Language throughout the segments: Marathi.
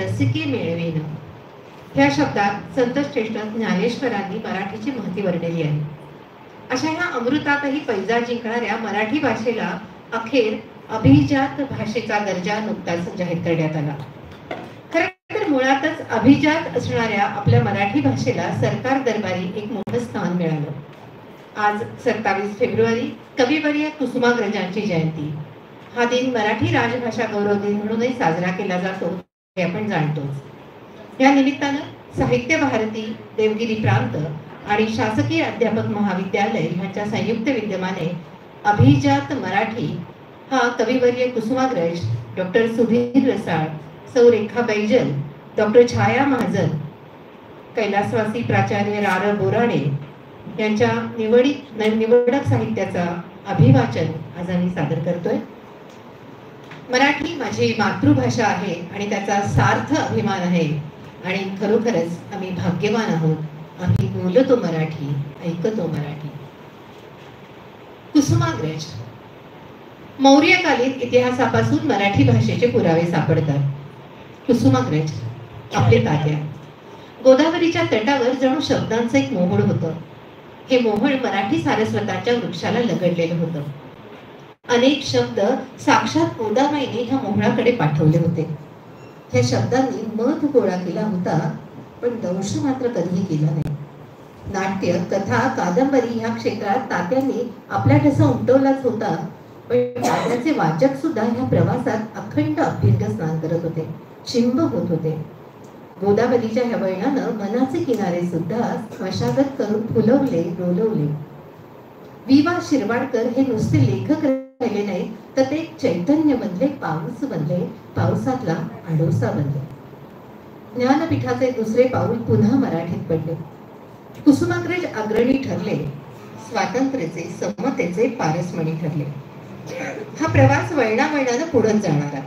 रसिके मिळवीन. ह्या शब्दात संतश्रेष्ठ ज्ञानेश्वरांनी मराठीची महती वर्णिली आहे. अशा ह्या अमृतातही पैजा जिंकणाऱ्या मराठी भाषेला अखेर अभिजात भाषेचा दर्जा नुकताच जाहीर करण्यात आला. खरं तर मुळातच अभिजात असणाऱ्या आपल्या मराठी भाषेला सरकार दरबारी एक मोठं स्थान मिळालं. आज 27 फेब्रुवारी कविवर्य कुसुमाग्रजांची जयंती. हा दिन मराठी राजभाषा गौरव दिन म्हणूनही साजरा केला जातो हे आपण जाणतोच. या निमित्तानं साहित्य भारती, देवगिरी प्रांत आणि शासकीय अध्यापक महाविद्यालय यांच्या संयुक्त विद्यमाने अभिजात मराठी हा कविवर्य कुसुमाग्रज, डॉक्टर सुधीर रसाळ, सौ रेखा बैजल, डॉक्टर छाया महाजन, कैलासवासी प्राचार्य रा. बोराडे यांच्या निवडक साहित्याचा अभिवाचन आज आम्ही सादर करतोय. मराठी माझी मातृभाषा आहे आणि त्याचा सार्थ अभिमान आहे आणि खरोखरच आम्ही भाग्यवान आहोत. आम्ही बोलतो मराठी, ऐकतो मराठी. कुसुमाग्रज. मौर्यकालीन इतिहासापासून मराठी भाषेचे पुरावे सापडतात. कुसुमाग्रज आपले तात्या. गोदावरीच्या तटावर जणू शब्दांचं एक मोहोळ होतं. हे मोहोळ मराठी सारस्वताच्या वृक्षाला लगडलेलं होतं. अनेक शब्द साक्षात गोदाबाईने ह्या मोहळाकडे पाठवले होते. ह्या शब्दांनी मध गोळा केला होता, पण दंश मात्र कधीही केला नाही. नाट्य, कथा, कादंबरी ह्या क्षेत्रात तात्यांनी आपला ठसा उमटवलाच होता, पण तात्याचे वाचक सुद्धा ह्या प्रवासात अखंड अभ्यंग स्नान करत होते, चिंब होत होते. गोदावरीच्या ह्या वळणानं मनाचे किनारे सुद्धा मशागत करून फुलवले, डोलवले. विवा शिरवाडकर हे नुसते लेखक राहिले नाही, तर ते चैतन्य बनले, पाऊस बनले, पावसातला आडोसा बनले. ज्ञानपीठाचे दुसरे पाऊल पुन्हा मराठीत पडले. कुसुमाग्रज अग्रणी ठरले, स्वातंत्र्याचे, समतेचे पारसमणी ठरले. हा प्रवास वळणावळणानं पुढे जाणारा.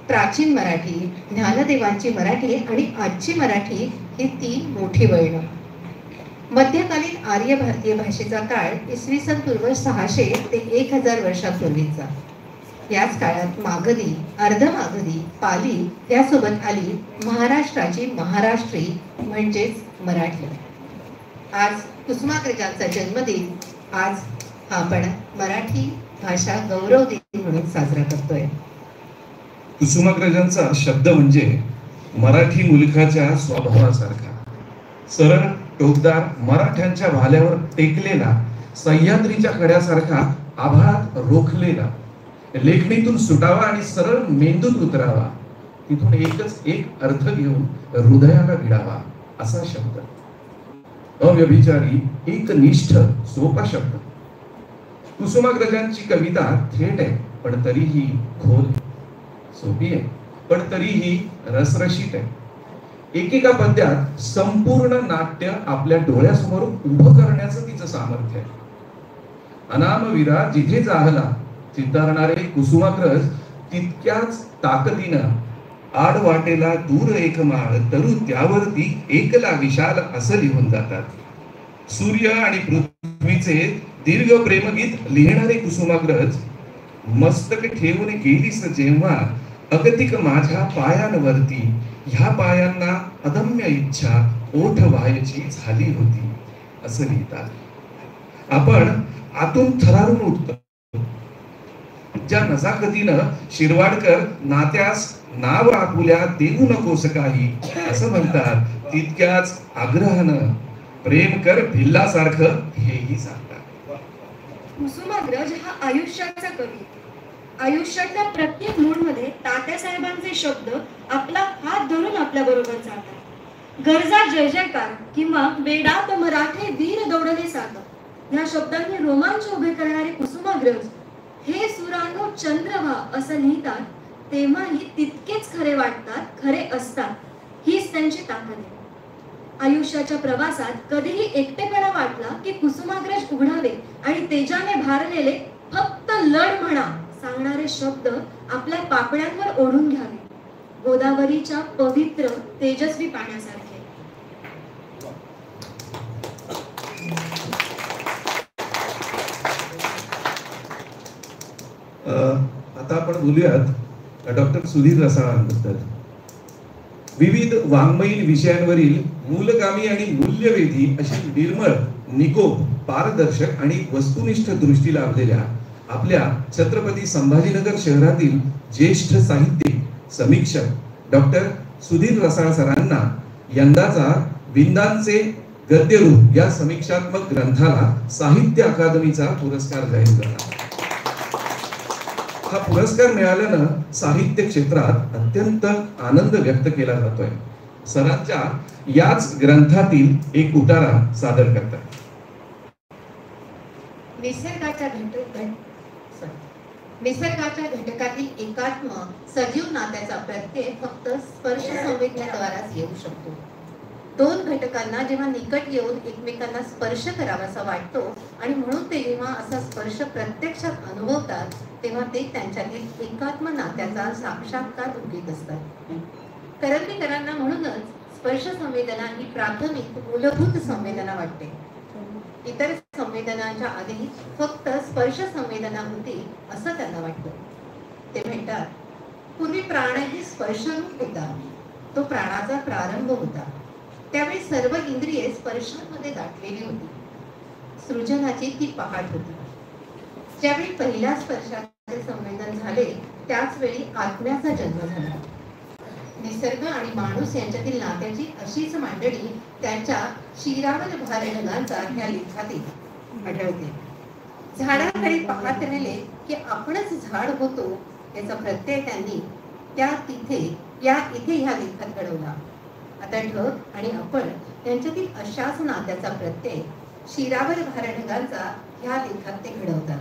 प्राचीन मराठी, ज्ञानदेवांची मराठी आणि आजची मराठी ही तीन मोठी वळणं. मध्यकालीन आर्य भारतीय भाषेचा काळ इसवी सन पूर्व 600 ते 1000 वर्षापूर्वीचा. याच काळात मागधी, अर्धमागधी, पाली यासोबत आली महाराष्ट्राची महाराष्ट्री म्हणजेच मराठी. आज कुसुमाग्रजांचा जन्मदिन. आज आपण मराठी भाषा गौरव दिन म्हणून साजरा करतोय. कुसुमाग्रजांचा शब्द म्हणजे मराठी मुलखाच्या स्वभावासारखा, सरळ, टोकदार, मराठ्यांच्या भाल्यावर टेकलेला, सह्याद्रीच्या कड्यासारखा आभाळात रोखलेला, लेखणीतून सुटावा आणि सरळ मेंदूत उतरावा, तिथून एकच एक अर्थ घेऊन हृदयाला भिडावा असा शब्द. अव्यभिचारी, एकनिष्ठ, सोपा शब्द. कुसुमाग्रजांची कविता थेट आहे, पण तरीही खोल. सोपी आहे, पण तरीही रसरशीत आहे. एकेका पद्यात संपूर्ण नाट्य आपल्या डोळ्यासमोर उभं करण्याचं तिचं सामर्थ्य आहे. अनामवीरा जिथे जाहला चितारणारे कुसुमाग्रज तितक्याच ताकदीनं आड वाटेला दूर एक माळ तरू त्यावरती एकला विशाल असं लिहून जातात. सूर्य आणि पृथ्वीचे दीर्घ प्रेमगीत लिहिणारे कुसुमाग्रज मस्तक ठेवून गेलीस जेव्हा अगतिक माझ्या पायांवरती, ह्या पायांना अदम्य इच्छा ओठ व्हायची झाली होती असं लिहितात. आपण आतून थरारून उठतो. ज्या नजाकतीनं शिरवाडकर नात्यास नाव आपुल्या देऊ नकोस काही असं म्हणतात, तितक्याच आग्रहानं प्रेम कर भिल्लासारखं हेही सांगतात. कुसुमाग्रज हा आयुष्याचा कवी. आयुष्यातल्या प्रत्येक मूडमध्ये तात्यासाहेबांचे शब्द आपला हात धरून आपल्या बरोबर जातात. गरजा जय जयकार किंवा बेडात मराठे वीर दौडले सात या शब्दांनी रोमांच उभे करणारे कुसुमाग्रज हे सुरांनो चंद्र व्हा असं लिहितात, तेव्हाही तितकेच खरे वाटतात, खरे असतात. हीच त्यांची ताकद आहे. आयुष्याच्या प्रवासात कधीही एकटेपणा वाटला की कुसुमाग्रज उघडावे आणि तेजाने भारलेले फक्त लढ म्हणा सांगणारे शब्द आपल्या पापण्यांवर ओढून घ्यावे. गोदावरीच्या पवित्र तेजस्वी पाण्यासारखे. आता आपण बोलूयात डॉक्टर सुधीर रसाळांबद्दल. विविध वाङ्मयीन विषयांवरील मूलगामी आणि मूल्यवेधी अशी निर्मळ, निकोप, पारदर्शक आणि वस्तुनिष्ठ दृष्टी लाभलेल्या आपल्या छत्रपती संभाजीनगर शहरातील ज्येष्ठ साहित्यिक, समीक्षक डॉक्टर सुधीर रसाळ सरांना यंदाचा विंदांचे गद्यरूप या समीक्षात्मक ग्रंथाला साहित्य अकादमीचा पुरस्कार जाहीर झाला. हा पुरस्कार मिळाल्यानं साहित्य क्षेत्रात अत्यंत आनंद व्यक्त केला जातोय. सरांच्या याच ग्रंथातील एक उतारा सादर करतात. निसर्गाच्या घटकातील एकात्म सजीव नात्याचा प्रत्यय फक्त स्पर्श संवेदनेद्वाराच येऊ शकतो. दोन घटकांना जेव्हा निकट येऊन एकमेकांना स्पर्श करावासा वाटतो आणि म्हणून ते जेव्हा असा स्पर्श प्रत्यक्षात अनुभवतात तेव्हा ते त्यांच्यातील एकात्म नात्याचा साक्षात्कार उगीत असतात. करंदीकरांना म्हणूनच स्पर्श संवेदना ही प्राथमिक मूलभूत संवेदना वाटते. इतर संवेदनांच्या आधी फक्त स्पर्श संवेदना होती असं त्यांना वाटतं. ते म्हणतात, पूर्वी प्राणही स्पर्शरूप होता, तो प्राणाचा प्रारंभ होता. त्यावेळी सर्व इंद्रिये स्पर्शांमध्ये दाटलेली होती. सृजनाची ती पहाट होती. ज्यावेळी पहिल्या स्पर्शाचे संवेदन झाले त्याच वेळी आत्म्याचा जन्म झाला. निसर्ग आणि माणूस यांच्यातील नात्याची अशीच मांडणी त्यांच्या शिरावर भार ढगांचा ह्या लेखातील आढळते. झाडाकडे पाहत राहिले की आपणच झाड होतो याचा प्रत्यय त्यांनी इथे ह्या लेखात घडवला. आता ढग आणि आपण यांच्यातील अशाच नात्याचा प्रत्यय शिरावर भार ढगांचा ह्या लेखात ते घडवतात.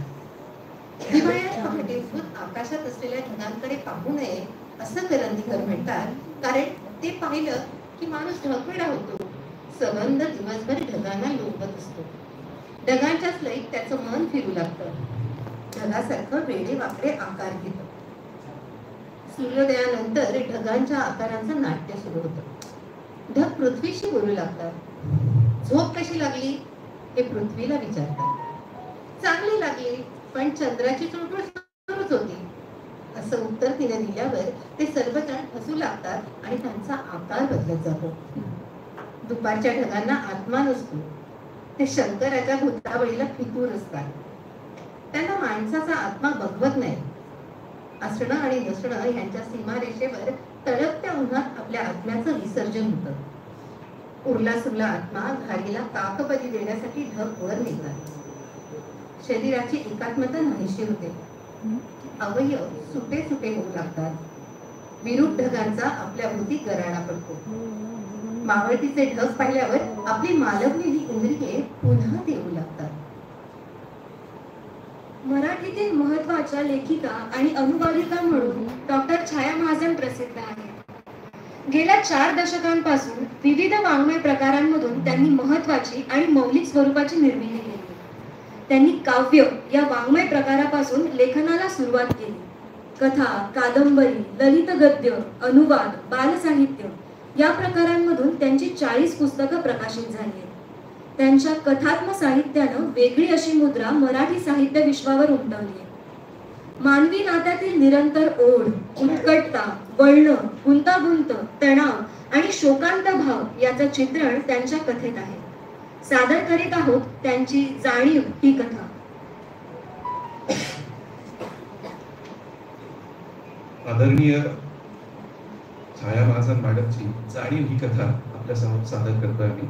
हिवाळ्यात पहाटे उठून आकाशात असलेल्या ढगांकडे पाहू नये असं करंदीकर म्हणतात, कारण ते पाहिलं की माणूस ढगवेडा होतो. सबंध दिवसभर ढगांना लोभत असतो. ढगांच्याच लईत त्याचं मन फिरू लागतं. ढगासारखं वेडे वाकडे आकार घेतं. सूर्योदयानंतर ढगांच्या आकारांचं नाट्य सुरू होतं. ढग पृथ्वीशी बोलू लागतात. झोप कशी लागली हे पृथ्वीला विचारतात. चांगली लागली, पण चंद्राची चुळबुळ सुरूच होती असं उत्तर तिने दिल्यावर ते सर्वजण हसू लागतात आणि त्यांचा आकार बदलत जातो. दुपारच्या ढगांना आत्मा नसतो. ते शंकराच्या भूतावळीला फितूर असतात. त्यांना माणसाचा आत्मा बघवत नाही. असणं आणि नसणं यांच्या सीमारेषेवर तळपत्या उन्हात आपल्या आत्म्याचं विसर्जन होतं. उरला सुरला आत्मा घारीला काकबली देण्यासाठी ढग वर निघतात. शरीराची एकात्मता नाहीशी होते. अवयव सुटे सुटे होऊ लागतात. विरूप ढगांचा आपल्या भोवती गराडा पडतो. मावळतीचे ढग पाहिल्यावर आपली मालवलेली इंद्रिये पुन्हा देऊ लागतात. मराठीतील महत्वाच्या लेखिका आणि अनुवादिका म्हणून डॉक्टर छाया महाजन प्रसिद्ध आहेत. गेल्या 4 दशकांपासून विविध वाङ्मय प्रकारांमधून त्यांनी महत्वाची आणि मौलिक स्वरूपाची निर्मिती केली. त्यांनी काव्य या वाङ्मय प्रकारापासून लेखनाला सुरुवात केली. कथा, कादंबरी, ललित गद्य, अनुवाद, बालसाहित्य या प्रकारांमधून त्यांची 40 पुस्तकं प्रकाशित झाली. त्यांच्या कथात्म साहित्यानं वेगळी अशी मुद्रा मराठी साहित्य विश्वावर उमटवली. मानवी नात्यातील निरंतर ओढ, उत्कटता, वळण, गुंतागुंत, तणाव आणि शोकांत भाव याचं चित्रण त्यांच्या कथेत आहे. सादर करीत आहोत त्यांची जाणीव ही कथा. आदरणीय छाया महाजन मॅडमची जाणीव ही कथा आपल्या समोर सादर करतोय आम्ही.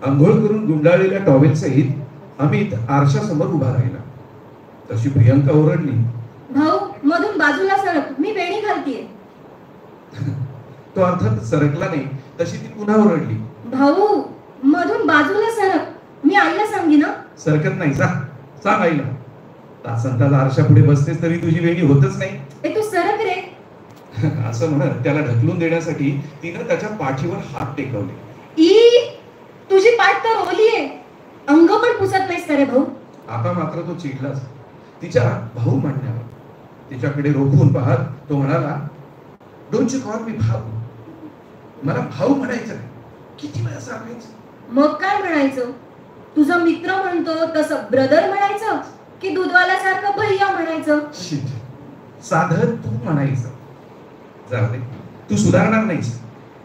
आंघोळ करून गुंडाळलेल्या टॉवेल सहित अमित आरशासमोर उभा राहिला. तशी प्रियंका ओरडली, भाऊ मधून बाजूला सरक, मी वेणी घालतीये. तो अर्थात सरकला नाही. तशी ती पुन्हा ओरडली, भाऊ मधून बाजूला सरक, मी आईला सांगी ना. सरकत नाही, सांग आईला. तासंतास आरशा पुढे बसतेस तरी तुझी वेणी होतच नाही. तू सरक रे असं म्हणत त्याला ढकलून देण्यासाठी तिनं त्याच्या पाठीवर हात टेकवले. तुझी पाठ तर ओली आहे, अंग पण पुसत नाहीस रे भाऊ. आता मात्र तो चिडलाच. तिच्या भाऊ म्हणण्यावर तिच्याकडे रोखून पाहत तो म्हणाला, डोंट यू कॉल मी भाऊ. मला भाऊ म्हणायचं नाही. किती वेळा सांगायचं? मग काय म्हणायचं? तुझा मित्र म्हणतो तसं ब्रदर म्हणायचं की दूधवाल्यासारखं भैया म्हणायचं? साधं तू म्हणायचं. जाऊ दे, तू सुधारणार नाहीस.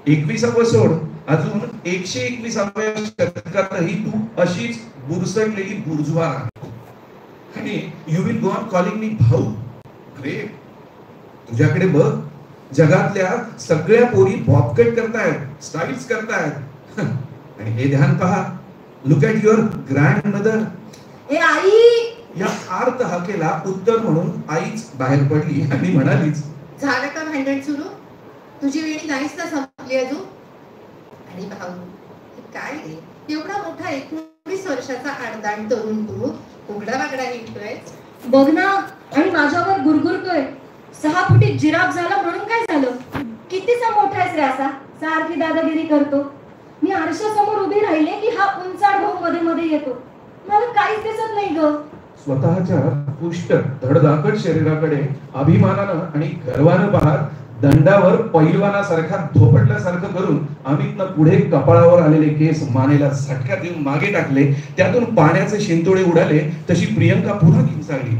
21व सोड, अजून 121व्या शतकातही तू अशीच बुरसटलेली बुर्जुआ राह. आणि you will go on calling me भाऊ. ग्रेट. तुझ्याकडे बघ, जगातल्या सगळ्या पोरी बॉबकट करतायत, स्टाईल्स करतायत. आणि हे ध्यान पहा, look at your grandmother. ए आई, या आर्त हाकेला उत्तर म्हणून आईच बाहेर पडली आणि म्हणालीच, झालं का भांडण सुरू? तुझी वेळी नाहीच ना संपली अजून? आणि भाऊ, हे काय रे, एवढा मोठा 19 वर्षाचा आडदांड तरुण तू उघडा वागडा हिंडतोय. बघ ना, आणि माझ्यावर गुरगुरतोय. 6 फुटी जिराफ झाला म्हणून काय झालं? कितीचा मोठा आहेस रे असा, सारखी दादागिरी करतो. मी आरशासमोर उभी राहिले की हा उंचाड भाऊ मध्ये मध्ये येतो. मला काहीच दिसत नाही ग. स्वतःच्या पुष्ट धडधाकट शरीराकडे अभिमानानं आणि गर्वानं पाहत दंडावर पैलवानासारखा धोपटल्यासारखं करून अमितनं पुढे कपाळावर आलेले केस मानेला झटका देऊन मागे टाकले. त्यातून पाण्याचे शिंतोडे उडाले. तशी प्रियंका पुन्हा किंचाळली.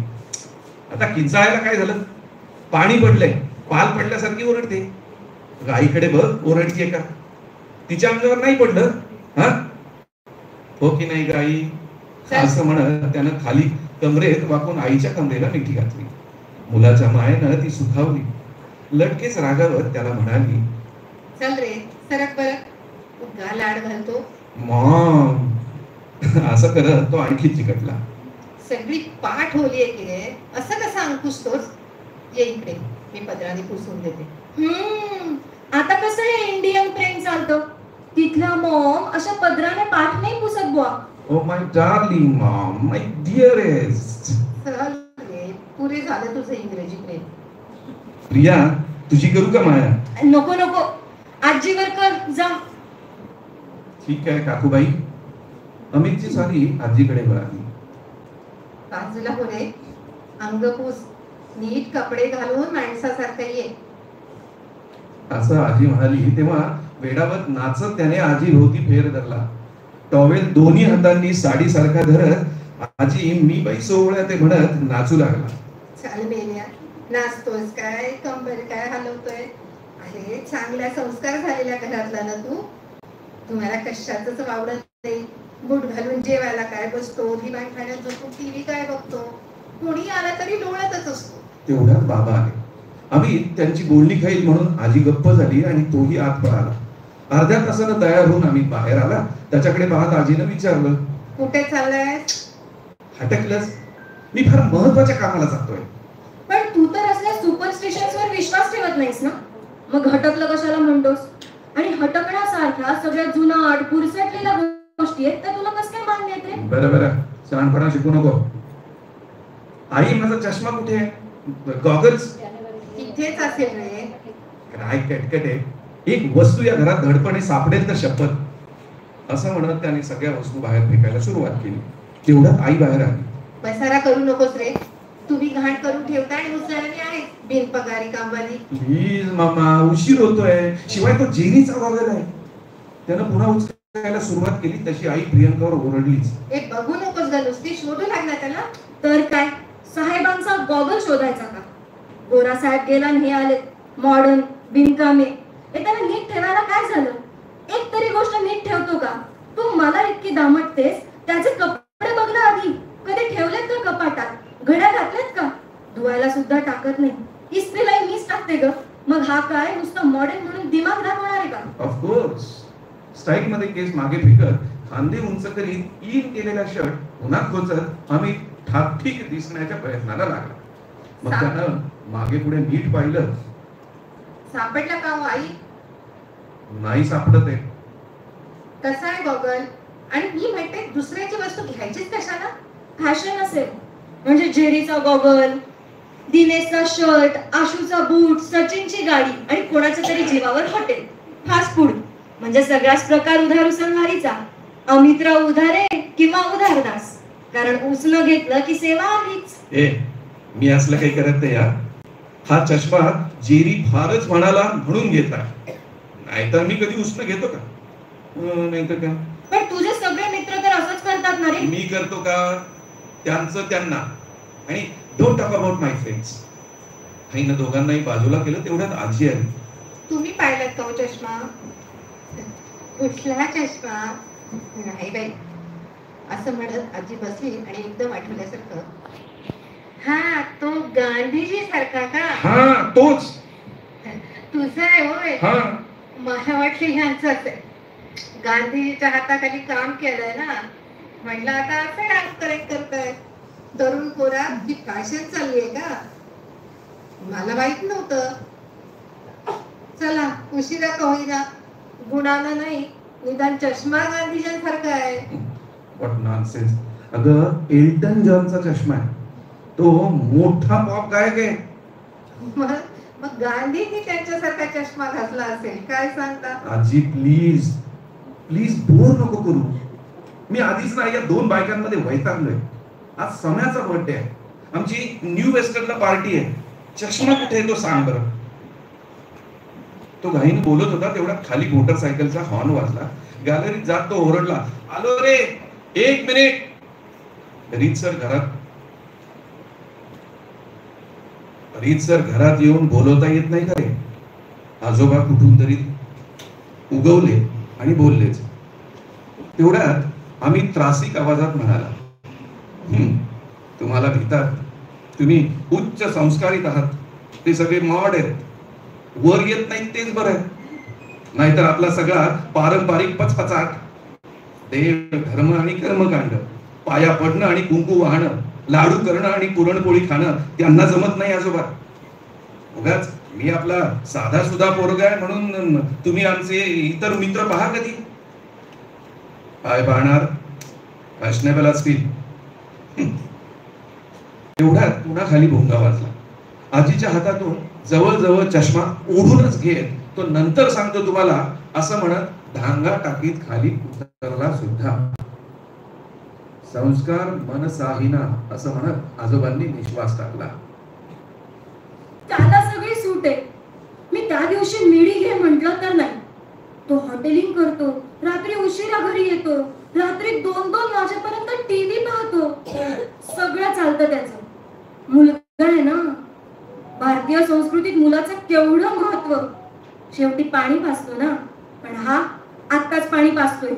आता किंचाळायला काय झालं? पाणी पडलंय, पाल पडल्यासारखी ओरडते. गाईकडे बघ, ओरडतीये का? तिच्या अंगावर नाही पडलं हा? हो की नाही गाई? असं म्हणत त्यानं खाली कमरेत वाकून आईच्या कमरेला मिठी घातली. मुलाच्या मायेनं ती सुखावली. लटकेच रागावर त्याला म्हणाली, चल रे, सरक बरं, उगा लाड घालतो. मॉम. असं करत तो आणखी चिकटला. सगळी पाठ होली आहे की रे, असं कसं अंकुशतोस? ये इकडे, मी पदराने पुसून देते. आता कसं हे इंडियन प्रेम चालतं? तिथला मॉम अशा पदराने पाठ नाही पुसत बुवा. Oh my darling Maugham, my dearest. चल रे, पुरे झालं तुझं इंग्रजी प्रेम. प्रिया, तुझी करू का माया? नको नको, आजीवर कर जा. ठीक आहे काकूबाई. अमितची सारी आजीकडे वळाली. बाजूला हो रे, अंग पुस, नीट कपडे घालून माणसासारखं ये. असं आजी म्हणाली तेव्हा वेडावत नाचत त्याने आजी भोवती फेर धरला. टॉवेल दोन्ही हातांनी साडी सारखा धरत आजी मी बाई सोहळ्या ते म्हणत नाचू लागला. चाल मेल्या, नाचतोस काय, कंबर काय हलवतोय? अरे चांगल्या संस्कार झालेल्या घरातला ना तू. तुम्हाला कशाच वावडत नाही. बूट घालून जेवायला काय बसतो, दिवाण खाण्यात बसतो, टीव्ही काय बघतो, कोणी आला तरी डोळ्यातच असतो. तेवढ्यात बाबा आले. आम्ही त्यांची बोलणी खाईल म्हणून आजी गप्प झाली आणि तोही आत पळाला. अर्ध्या तासानं तयार होऊन आम्ही बाहेर आला. त्याच्याकडे पाहत आजीनं विचारलं, कुठे चाललाय? हटकलंच, मी फार महत्वाच्या कामाला जातोय. पण तू तर असल्या सुपरस्टिशन्सवर विश्वास ठेवत नाहीस ना, मग हटकलं कशाला म्हणतोस? आणि हटकण्यासारख्या सगळ्या जुनाट पुरसटलेल्या गोष्टी आहेत तर तुला कसं काय मान्य आहेत रे? बरं बरं, शहाणपणा शिकू नको. आई, माझा चष्मा कुठे आहे? गॉगल्स इथेच असेल रे. काय कटकट आहे. एक वस्तू या घरात धडपणे सापडेल तर शपथ. असं म्हणत त्याने सगळ्या वस्तू बाहेर फेकायला सुरुवात केली. तेवढ्यात आई बाहेर आली. पसारा करू नकोस रे, तुम्ही घाण करून ठेवता आणि उचलणी आहे बिनपगारी कामवाली. प्लीज मामा, उशीर होतोय. शिवाय तो जेरीचा गॉगल आहे. त्यानं पुन्हा उचलायला सुरुवात केली तशी आई प्रियंकावर ओरडलीच. हे बघू नकोस ग, नुसती शोधू लागला त्याला. तर काय, साहेबांचा गॉगल शोधायचा का? गोरा साहेब गेला आणि हे आले मॉडर्न बिनकामे. हे त्याला नीट ठेवायला काय झालं? एक तरी गोष्ट नीट ठेवतो का? तू मला इतकी दामटतेस, त्याचे कपडे बघ ना आधी. कधी ठेवलेत का कपाटात? घड्या घातल्यात का? धुवायला सुद्धा टाकत नाही. इस्त्रीलाही मीच टाकते ग. मग हा काय नुसतं मॉडेल म्हणून दिमाग दाखवणार आहे का? ऑफकोर्स. स्टाईल मध्ये केस मागे फेकत, खांदे उंच करीत इन केलेला शर्ट उन्हात खोचत आम्ही ठाकठीक दिसण्याच्या प्रयत्नाला लागला. मग त्यानं मागे पुढे नीट पाहिलं. सापडला का हो आई? नाही सापडत आहे. कसा आहे गॉगल? आणि मी म्हणते दुसऱ्याची वस्तू घ्यायचीच कशाला? फॅशन असेल म्हणजे जेरीचा गॉगल, दिनेशचा शर्ट, आशूचा बूट, सचिनची गाडी आणि कोणाच्या तरी जीवावर हॉटेल, फास्ट फूड म्हणजे सगळाच प्रकार उधार उसनवारीचा. अमितराव उधारे किंवा उधारदास, कारण उसनं घेतलं की सेवा आलीच. मी असलं काही करत नाही यार. हा चष्मा जेरी फारच म्हणाला म्हणून घेतला, नाहीतर मी कधी उसनं घेतो का? नाहीतर का? पण तुझे सगळे मित्र तर असंच करतात ना रे. मी करतो का? त्यांचं त्यांना. आणि don't talk about my friends. आईनं दोघांनाही बाजूला केलं. तेवढ्यात आजी आली. तुम्ही पाहिलात का हो चष्मा? कुठला चष्मा? नाही बाई, असं म्हणत आजी बसली आणि एकदम आठवल्यासारखं, हा तो गांधीजी सारखा का? हा तोच. तुझा आहे होय? हा मला वाटलं ह्यांचाच आहे. गांधीजीच्या हाताखाली काम केलंय ना, म्हटलं आता असं डान्स करेक्ट करताय. तरुण पोरा ही फॅशन चालली आहे का? मला माहित नव्हतं. चला उशिरा का होईना, गुणानं नाही निदान चष्मा गांधीजींसारखा आहे. What nonsense. अगं एल्टन जॉनचा चष्मा आहे, तो मोठा पॉप गायक आहे. मग गांधींनी त्यांच्यासारखा चष्मा घातला असेल, काय सांगता? आजी प्लीज प्लीज बोर नको करू. मी आधीच ना या दोन बायकांमध्ये वैतागलोय. आज सम्याचा बर्थडे आहे, आमची न्यू वेस्टर्नला पार्टी आहे. चष्मा कुठे आहे तो सांग बरं. तो घाईने बोलत होता तेवढ्यात खाली मोटरसायकलचा हॉर्न वाजला. गॅलरीत जात तो ओरडला, आलो रे, 1 मिनिट. रीतसर घरात येऊन बोलवता येत नाही का रे? आजोबा कुठून तरी उगवले आणि बोललेच. तेवढ्यात आम्ही त्रासिक आवाजात म्हणाला, तुम्हाला भीतात, तुम्ही उच्च संस्कारित आहात, ते सगळे मॉड आहेत, वर येत नाहीत तेच बरं आहे. नाहीतर आपला सगळा पारंपरिक पचपचाट, देव धर्म आणि कर्मकांड, पाया पडणं आणि कुंकू वाहणं, लाडू करणं आणि पुरणपोळी खाणं त्यांना जमत नाही आजोबा. उगाच मी आपला साधा सुधा पोरगा आहे म्हणून तुम्ही आमचे इतर मित्र पहा कधी. काय पाहणार, फॅशनेबल असतील. एवढ्यात पुन्हा खाली भोंगा वाजला. आजीच्या हातातून जवळजवळ चष्मा ओढूनच घेत तो नंतर सांगतो तुम्हाला असं म्हणत धांगा टाकीत खाली उतरला सुद्धा. संस्कार मनसाहिना असं म्हणत आजोबांनी निश्वास टाकला. त्याला सगळी सूट आहे. मी त्या दिवशी मिडी घे म्हटलं तर नाही. तो हॉटेलिंग करतो, रात्री उशिरा घरी येतो, रात्री 2-2 वाजेपर्यंत टीव्ही पाहतो, सगळं चालतं त्याचं. मुलगा आहे ना, भारतीय संस्कृतीत मुलाचं केवढं महत्व. शेवटी पाणी पाजतो ना, पण हा आत्ताच पाणी पाजतोय.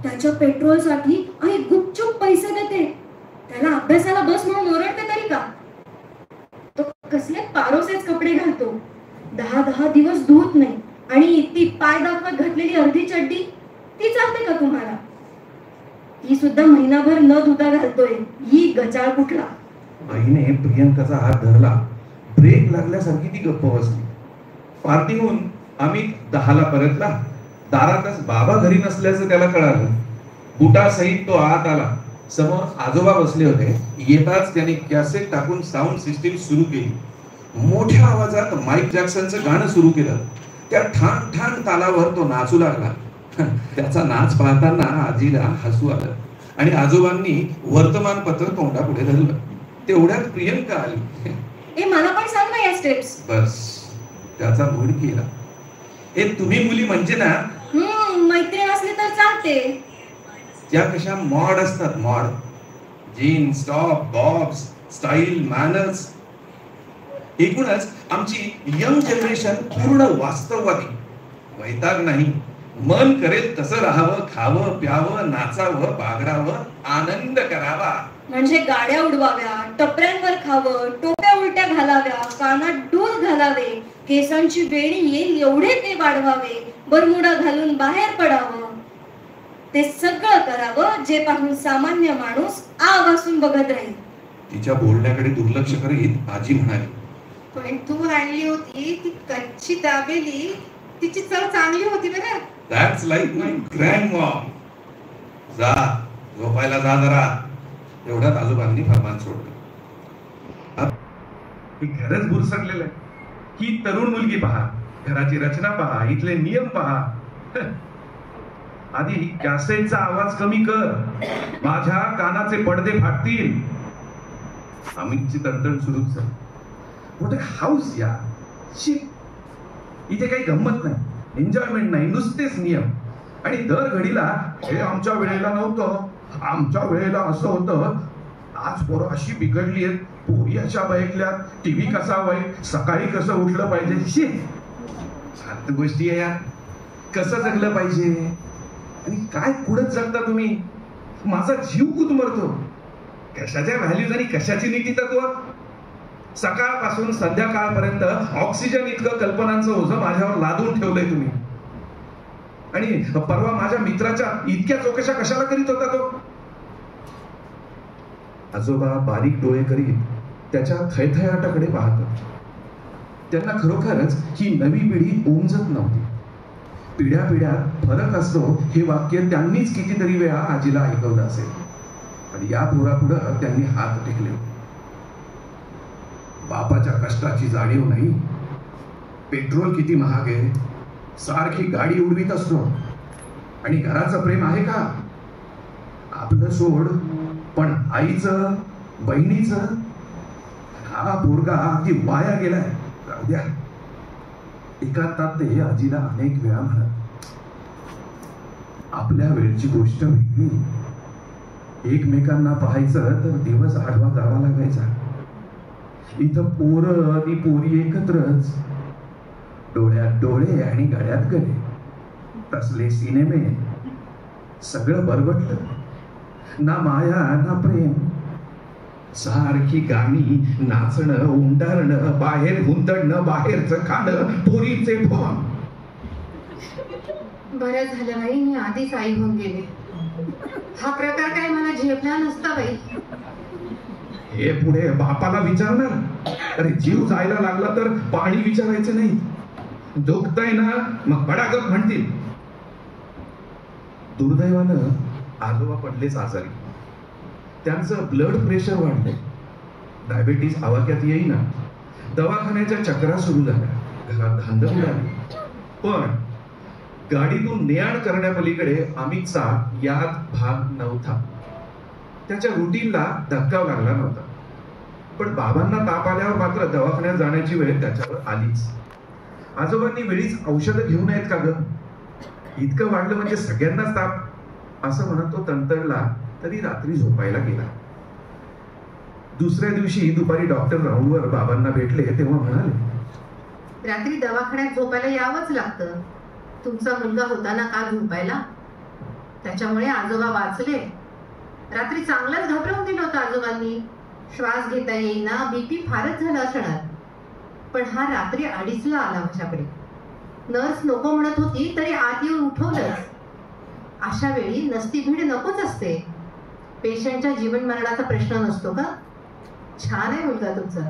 त्याच्या पेट्रोलसाठी आई गुपचूप पैसे देते. त्याला अभ्यासाला बस म्हणून ओरडते तरी का? तो कसले पारोसेच कपडे घालतो, 10 दिवस धुत नाही, आणि ती पाय दाखवत घातलेली अर्धी चड्डी ती चालते का तुम्हाला? ती सुद्धा महिनाभर न धुता घालतोय. ही गचाळ कुठला? आईने प्रियंकाचा हात धरला. ब्रेक लागल्यासारखी ती गप्प बसली. पार्टीहून आम्ही 10ला परतला. दारातच बाबा घरी नसल्याचं त्याला कळालं. बुटासहित तो आत आला. समोर आजोबा बसले होते. येताच त्याने कॅसेट टाकून साऊंड सिस्टीम सुरू केली. मोठ्या आवाजात माईक जॅक्सनचं गाणं सुरू केलं. त्या ठाण ठाण तालावर तो नाचू लागला. त्याचा नाच पाहताना आजीला हसू आलं आणि आजोबांनी वर्तमानपत्र तोंडापुढे धरलं. तेवढ्यात प्रियंका आली. ए मला पण सांग ना या स्टेप्स. बस त्याचा मूड केला. ए तुम्ही मुली म्हणजे ना, मैत्रीण असली तर चालते. त्या कशा मॉड असतात, mod. Jeans, top, bobs, style, manners. एकूणच आमची यंग जनरेशन पूर्ण वास्तववादी. वैताग नाही, मन करेल तसं राहावं, खावं प्यावं, नाचावं, बागडावं, आनंद करावा. म्हणजे गाड्या उडवाव्या, टपऱ्यांवर खावं, टोप्या उलट्या घालाव्या, कानात डोल घालावे, केसांची वेणी येईल एवढे ते वाढवावे, बरमुडा घालून बाहेर पडावं. ते सगळं करावं जे पाहून सामान्य माणूस आवासून बघत राहील. तिच्या बोलण्याकडे दुर्लक्ष करीत आजी म्हणाली, पण तू आणली होती ती कच्ची दाबेली, तिची चव चांगली होती बरं. दॅट्स लाईक माय ग्रँडमॉम. जा झोपायला जा जरा. एवढ्यात आजोबांनी फरमान सोडलं. हे घरच बुरसटलेलं आहे. ही तरुण मुलगी पहा, घराची रचना पहा, इथले नियम पहा. आधी कॅसेटचा आवाज कमी कर, माझ्या कानाचे पडदे फाटतील. अमितची तडतड सुरूच झाली. मोठे हाऊस या शिट. इथे काही गंमत नाही, एन्जॉयमेंट नाही, नुसतेच नियम. आणि दर घडीला हे आमच्या वेळेला नव्हतं, आमच्या वेळेला असं होतं, आज पोरं अशी बिघडली आहेत, पोरियाच्या बैकल्यात टीव्ही कसा वाईट, सकाळी कसं उठलं पाहिजे, शे शांत गोष्टी आहे यार. कसं जगलं पाहिजे आणि काय कुठं जगता तुम्ही. माझा जीव गुदमरतो. कशाच्या व्हॅल्यूज आणि कशाची नीती तत्व. सकाळपासून संध्याकाळपर्यंत ऑक्सिजन इतकं कल्पनांचं ओझं माझ्यावर लादून ठेवलंय तुम्ही. आणि परवा माझ्या मित्राच्या इतक्या चौकशा कशाला करीत होता तो. आजोबा बारीक डोळे करीत त्याच्या थैथयाटाकडे पाहतात. त्यांना खरोखरच ही नवी पिढी उमजत नव्हती. पिढ्या पिढ्यात फरक असतो हे वाक्य त्यांनीच कितीतरी वेळा आजीला ऐकवलं असेल. आणि या पोरापुढं त्यांनी हात टेकले. बापाच्या कष्टाची जाणीव नाही. पेट्रोल किती महाग आहे, सारखी गाडी उडवीत असतो. आणि घराचं प्रेम आहे का. आपलं सोड, पण आईचं, बहिणीचं. हा पोरगा अगदी वाया गेलाय. राहू द्या. एका तात्या आजीला अनेक वेळा म्हणत, आपल्या वेळची गोष्ट वेगळी. एकमेकांना पाहायचं तर दिवस आडवा जावा लागायचा. इथं पोरं आणि पोरी एकत्रच, डोळ्यात डोळे आणि गळ्यात गळे. तसले सिनेमे. सगळं बरबटलं. ना माया ना प्रेम. सारखी गाणी, नाचणं, उंडारणं, बाहेर हुंदडणं, बाहेरचं खाणं, पोरीचे फोन. बरं झालं बाई मी आधीच आई होऊन गेले. हा प्रकार काय मला झेपला नसता बाई. हे पुढे बापाला विचारणार. अरे जीव जायला लागला तर पाणी विचारायचं नाही. दुखतंय ना मग बडागप म्हणतील. दुर्दैवानं आजोबा पडलेच आजारी. त्यांचं ब्लड प्रेशर वाढलंय. डायबेटीस आवाक्यात येईना. दवाखान्याच्या चक्रा सुरू झाल्या. घरात धांदल उडाली. पण गाडीतून ने-आण करण्यापलीकडे अमितचा यात भाग नव्हता. त्याच्या रुटीनला धक्का लागला नव्हता. पण बाबांना ताप आल्यावर मात्र दवाखान्यात जाण्याची वेळ त्याच्यावर आलीच. आजोबांनी वेळीच औषधं घेऊ नयेत का ग. इतकं वाढलं म्हणजे सगळ्यांनाच ताप असं म्हणत तो तंतडला तरी रात्री झोपायला गेला. दुसऱ्या दिवशी दुपारी डॉक्टर राऊंडवर बाबांना भेटले तेव्हा म्हणाले, रात्री दवाखान्यात झोपायला यावंच लागतं. तुमचा मुलगा होता ना का झोपायला, त्याच्यामुळे आजोबा वाचले. रात्री चांगलाच घाबरवून दिलं होतं आजोबांनी. श्वास घेता येईना, बीपी फारच झाला असणार. पण हा रात्री 2:30ला आला माझ्याकडे. नर्स नको म्हणत होती तरी आत येऊन उठवलंच. अशा वेळी नसती भीड नकोच असते. पेशंटच्या जीवन मरणाचा प्रश्न नसतो का. छान आहे मुलगा तुमचा.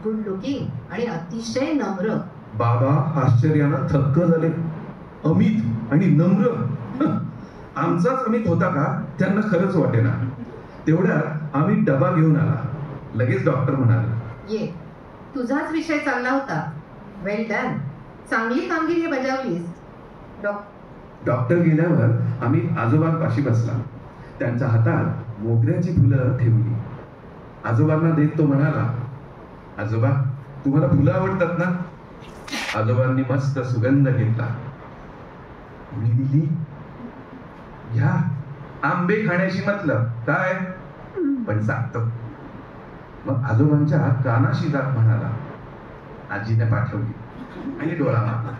गुड लुकिंग आणि अतिशय नम्र. बाबा आश्चर्यानं थक्क झाले. अमित आणि नम्र. आमचाच अमित होता का. त्यांना खरंच वाटेना. तेवढ्यात अमित डबा घेऊन आला. लगेच डॉक्टर म्हणाले, ये तुझाच विषय चालला होता. वेल डन. चांगली कामगिरी बजावलीस. डॉक्टर गेल्यावर अमित आजोबांपाशी बसला. त्यांच्या हातात मोगऱ्याची फुलं ठेवली. आजोबांना देत तो म्हणाला, आजोबा तुम्हाला फुलं आवडतात ना. आजोबांनी मस्त सुगंध घेतला. मी दिली, घ्या. आंबे खाण्याशी मतलब काय पण सांगतो. मग आजोबांच्या कानाशी जात म्हणाला, आजीने पाठवली आणि डोळा मारला.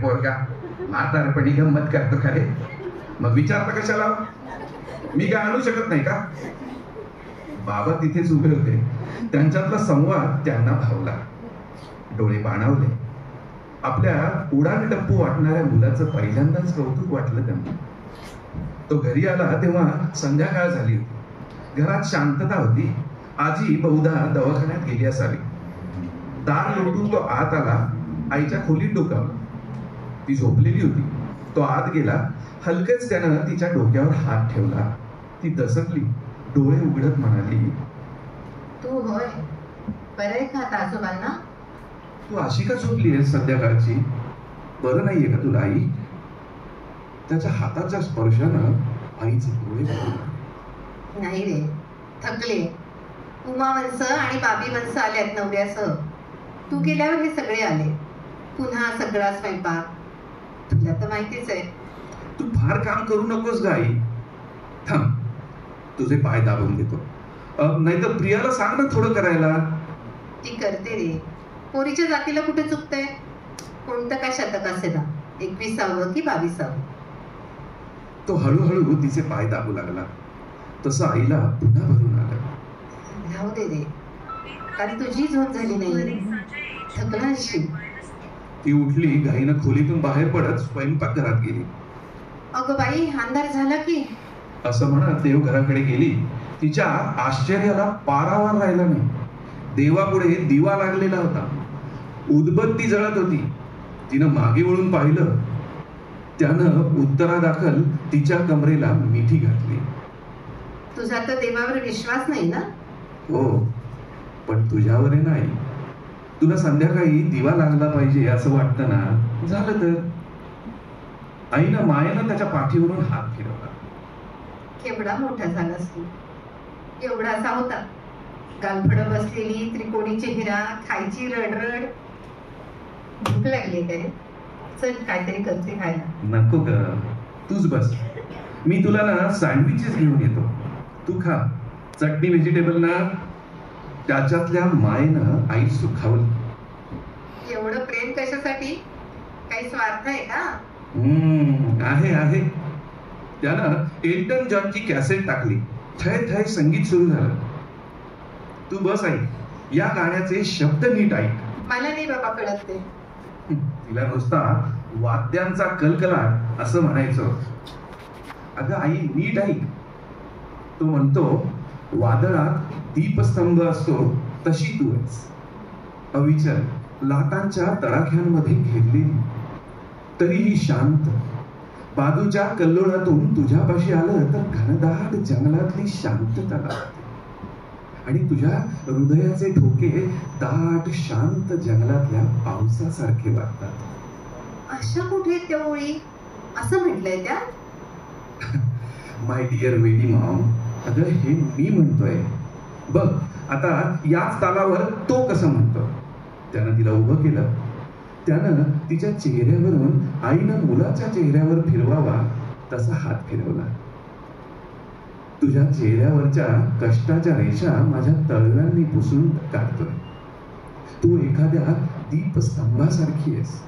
पोरगा म्हातारपणी गंमत करतो खरे. मग विचारता कशाला. मी काय आणू शकत नाही का. बाबा तिथेच उभे होते. त्यांच्यातला संवाद त्यांना भावला. डोळे पाणावले. आपल्या उडान टप्पू वाटणाऱ्या मुलाचं पहिल्यांदाच कौतुक वाटलं त्यांना. तो घरी आला तेव्हा संध्याकाळ झाली होती. घरात शांतता होती. आजी बहुधा दवाखान्यात गेली असावी. दार लोटून तो आत आला. आईच्या खोलीत डोकावलं. ती झोपलेली होती. तो आत गेला. हलकेच त्यानं तिच्या डोक्यावर हात ठेवला. ती दसकली. डोळे उघडत म्हणाली, तू होय. बरं का आता आजोबांना. तू अशी का झोपली आहेस संध्याकाळची. बरं नाहीये का तुला आई. त्याच्या हाताच्या स्पर्शानं आईचे डोळे भरले. नाही रे, थकले. उमा माणसं आणि बाबी माणसं आल्यात नवऱ्यासह. तू गेल्यावर हे सगळे आले. पुन्हा सगळा स्वयंपाक. तुला तर माहितीच आहे. तू फार काम करू नकोस ग आई. थांब, तुझे पाय दाबून देतो. नाहीतर प्रियाला सांग ना थोडं करायला. ती करते रे. पोरीच्या जातीला कुठे चुकतंय? कोणतं काय शतक असे ना, 21ावं की 22ावं. तो हळूहळू तिचे पाय दाबू लागला. तसं आईला पुन्हा भरून आलं. राहू दे रे, कारण तुझी झोप झाली नाही, थकला असशील. ती उठली, घाईनं खोलीतून बाहेर पडत स्वयंपाकघरात गेली. अगं बाई, अंधार झाला की, असं म्हणत देवघराकडे गेली. तिच्या आश्चर्याला पारावार राहिला नाही. देवापुढे दिवा लागलेला होता, उदबत्ती जळत होती. तिनं मागे वळून पाहिलं. त्यानं उत्तरादाखल तिच्या कमरेला मिठी घातली. तुझा तर देवावर विश्वास नाही ना? हो, पण तुझ्यावर नाही. तुला संध्याकाळी दिवा लागला पाहिजे असं वाटतं ना, झालं तर. आईनं मायेनं त्याच्या पाठीवरून हात फिरवला. केवढा मोठा झालास तू, एवढासा होता. गालफडं बसलेली त्रिकोणी चेहरा, खायची रडरड. भूक लागली काय? चल काहीतरी करते खायला. नको ग, तूच बस. मी तुला ना सँडविचेस घेऊन येतो, तू खा. चटणी व्हेजिटेबल ना. त्याच्यातल्या मायेनं आई सुखावली. एवढं प्रेम कशासाठी? काही स्वार्थ आहे का? आहे आहे. त्यानं एल्टन जॉनची कॅसेट टाकली. थय थय संगीत सुरू झालं. तू बस आई, या गाण्याचे शब्द नीट ऐक. मला नाही बाबा कळत ते. तिला नुसता वाद्यांचा कलकलाट असं म्हणायचं. अगं आई, नीट ऐक. तो म्हणतो, वादळात दीपस्तंभ असतो तशी तू आहेस, अविचल लाटांच्या तडाख्यांमध्ये घेरलेली, तरीही शांत. बाजूच्या कल्लोळातून तुझ्यापाशी आलं तर घनदाट जंगलातली शांतता लागते. आणि तुझ्या हृदयाचे ठोके दाट शांत जंगलातल्या पावसासारखे वाटतात. अशा कुठे त्या ओळी? असं म्हटलंय त्या? माय डिअर वेडी मॉम, अगं हे मी म्हणतोय. बघ आता याच तालावर तो कसं म्हणतो. त्यानं तिला उभं केलं. त्यानं तिच्या चेहऱ्यावरून आईनं मुलाच्या चेहऱ्यावर फिरवावा तसा हात फिरवला. तुझ्या चेहऱ्यावरच्या कष्टाच्या रेषा माझ्या तळव्यांनी पुसून काढतोय. तू एखाद्या दीपस्तंभासारखी आहेस.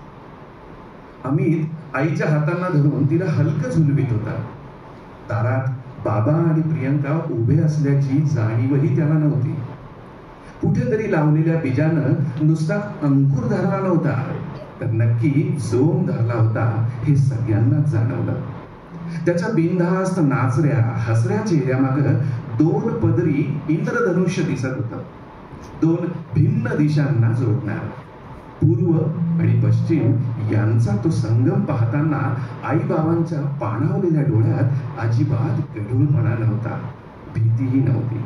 अमित आईच्या हातांना धरून तिला हलकं झुलवीत होता. दारात बाबा आणि प्रियंका उभे असल्याची जाणीवही त्याला नव्हती. कुठेतरी लावलेल्या बीजानं नुसता अंकुर धरला नव्हता, तर नक्की जोम धरला होता हे सगळ्यांना जाणवलं. त्याच्या बिनधास्त नाचऱ्या हसऱ्या चेहऱ्यामागं 2 पदरी इंद्रधनुष्य दिसत होतं. 2 भिन्न दिशांना जोडणार. पूर्व आणि पश्चिम यांचा तो संगम पाहताना आईबाबांच्या पाणावलेल्या डोळ्यात अजिबात गढूळपणा नव्हता, भीतीही नव्हती.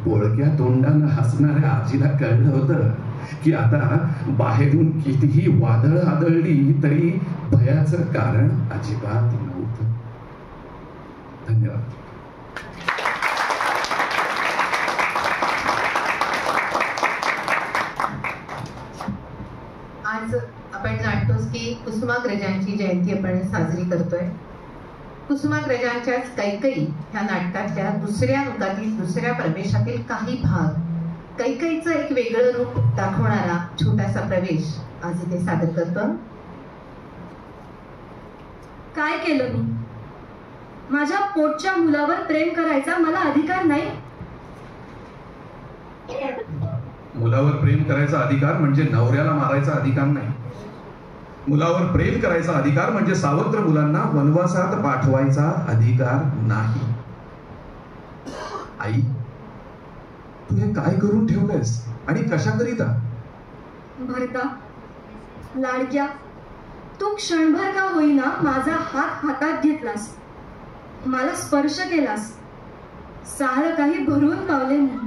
बोळक्या तोंडानं हसणाऱ्या आजीला कळलं होतं की आता बाहेरून कितीही वादळ आदळली तरी भयाचं कारण अजिबात नव्हतं. धन्यवाद. आज आपण जाणतोच की कुसुमाग्रजांची जयंती आपण साजरी करतोय. कुसुमाग्रजांच्याच कैकई ह्या नाटकातल्या दुसऱ्या अनुकातील दुसऱ्या प्रवेशातील काही भाग, कैकईचं एक वेगळं रूप दाखवणारा छोटासा प्रवेश आज इथे सादर करतो. काय केलं मी? माझ्या पोटच्या मुलावर प्रेम करायचा मला अधिकार नाही? मुलावर प्रेम करायचा अधिकार म्हणजे नवऱ्याला मारायचा अधिकार नाही. मुलावर प्रेम करायचा अधिकार म्हणजे सावत्र मुलांना वनवासात पाठवायचा अधिकार नाही. आई, तू हे काय करून ठेवलंयस आणि कशाकरिता? भरता लाडक्या, तू क्षणभर का होईना माझा हात हातात घेतलास, मला स्पर्श केलास, सारं काही भरून पावले मी.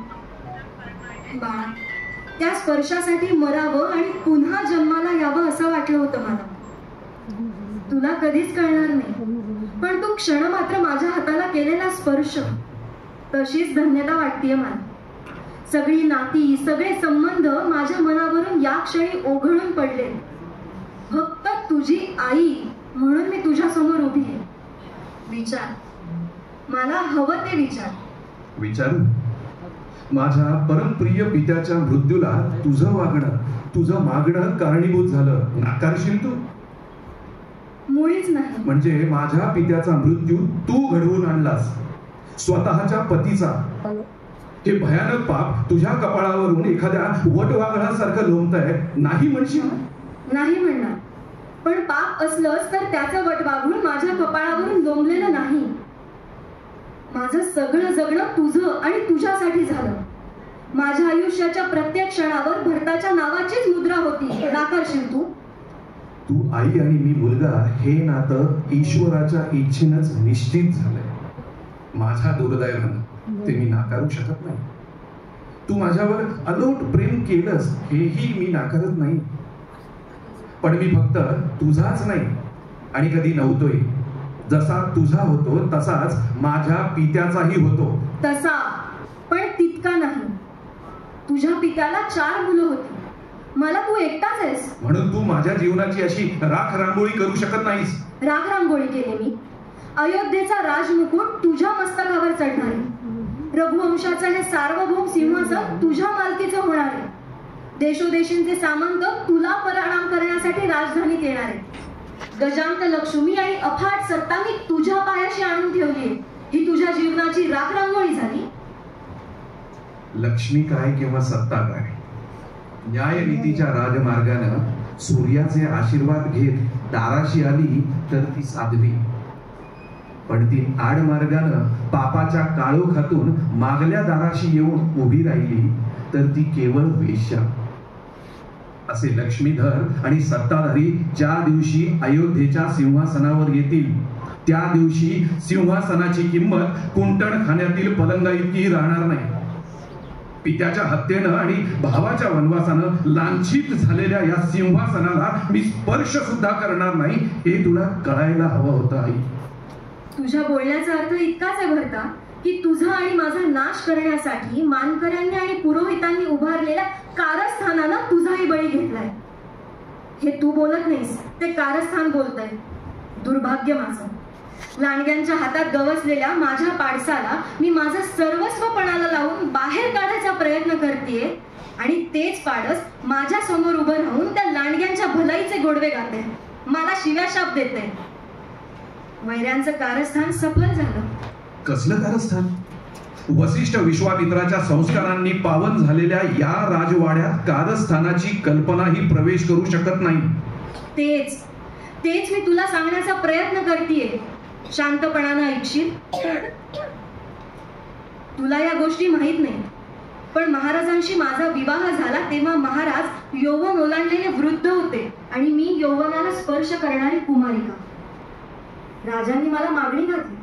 बाळा, त्या स्पर्शासाठी मरावं आणि पुन्हा जन्माला यावं असं वाटलं होतं मला. तुला कधीच कळणार नाही, पण तू क्षण मात्र माझ्या हाताला केलेला स्पर्श, तशीच धन्यता वाटतेय मला. सगळी नाती, सगळे संबंध माझ्या मनावरून या क्षणी ओघळून पडले. फक्त तुझी आई म्हणून मी तुझ्या समोर उभी आहे. विचार, मला हवं ते विचार. विचारू? माझ्या परमप्रिय पित्याच्या मृत्यूला तुझं वागणं, तुझं मागणं कारणीभूत झालं. नाकारशील तू? मुळीच नाही. म्हणजे माझ्या पित्याचा मृत्यू तू घडवून आणलास, स्वतःच्या पतीचा. हे भयानक पाप तुझ्या कपाळावरून एखाद्या वटवाघळासारखं लोंबतंय, नाही म्हणशील? नाही म्हणणार, पण पाप असलंच तर त्याचं वटवाघूळ माझ्या कपाळावरून लोंबलेलं नाही. माझं सगळं जगणं तुझं आणि तुझ्यासाठी झालं. माझ्या आयुष्याच्या प्रत्येक क्षणावर भरताच्या नावाचीच मुद्रा होती. नाकारशील तू? तू आई आणि मी मुलगा हे नातं ईश्वराच्या इच्छेनंच निश्चित झालंय. माझ्या दुर्दैवानं ते मी नाकारू शकत नाही. तू माझ्यावर अलोट प्रेम केलंस हेही मी नाकारत नाही, पण मी फक्त तुझाच नाही आणि कधी नव्हतोय. जसा तुझा होतो तसाच माझ्या पित्याचाही होतो. तसा, पण तितका नाही. तुझ्या पित्याला 4 मुलं होती, मला तू एकटाच आहेस. म्हणून तू माझ्या जीवनाची अशी राख रांगोळी करू शकत नाहीस. राग रांगोळी केली मी. अयोध्येचा राजमुकुट तुझ्या मस्तकावर चढणार आहे. रघुवंशाचं हे सार्वभौम सिंहासन तुझ्या मालकीचं होणार आहे. देशोदेशींचे सामंत तुला प्रणाम करण्यासाठी राजधानीत येणार आहे. गजांत लक्ष्मी आणि अफाट सत्ता मी तुझ्या पायाशी आणून ठेवली. ही तुझ्या जीवनाची राख रांगोळी झाली. लक्ष्मी काय किंवा सत्ता काय, न्यायनीतीच्या राजमार्गानं सूर्याचे आशीर्वाद घेत दाराशी आली तर ती साध्वी, पण ती आडमार्गानं पापाच्या काळोखातून मागल्या दाराशी येऊन उभी राहिली तर ती केवळ वेश्या. असे लक्ष्मीधर आणि सत्ताधारी ज्या दिवशी अयोध्येच्या सिंहासनावर येतील त्या दिवशी सिंहासनाची किंमत कुंटण खाण्यातील पलंगा इतकी राहणार नाही. पित्याच्या हत्येनं आणि भावाच्या वनवासानं लांछित झालेल्या या सिंहासनाला मी स्पर्श सुद्धा करणार नाही, हे तुला कळायला हवं होतं आई. तुझ्या बोलण्याचा अर्थ इतकाच आहे भरता की तुझा आणि माझा नाश करण्यासाठी मानकऱ्यांनी आणि पुरोहितांनी उभारलेल्या कारस्थानानं तुझाही बळी घेतलाय. हे तू बोलत नाहीस, ते कारस्थान बोलतंय. दुर्भाग्य माझं. लांडग्यांच्या हातात गवसलेल्या माझ्या पाडसाला मी माझं सर्वस्व पणाला लावून बाहेर काढायचा प्रयत्न करतेय आणि तेच पाडस माझ्या समोर उभं राहून त्या लांडग्यांच्या भलाईचे गोडवे गाते, मला शिव्या शाप देते. वैऱ्यांचं कारस्थान सफल झालं. कसलं कारस्थान? वसिष्ठ विश्वामित्राच्या संस्कारांनी पावन झालेल्या या राजवाड्यात कारस्थानाची कल्पनाही प्रवेश करू शकत नाही. तेच मी तुला सांगण्याचा प्रयत्न करतेय. शांतपणानं ऐकशील? तुला या गोष्टी माहित नाही, पण महाराजांशी माझा विवाह झाला तेव्हा महाराज यौवन ओलांडलेले वृद्ध होते आणि मी यौवनाला स्पर्श करणारी कुमारिका. राजांनी मला मागणी घातली.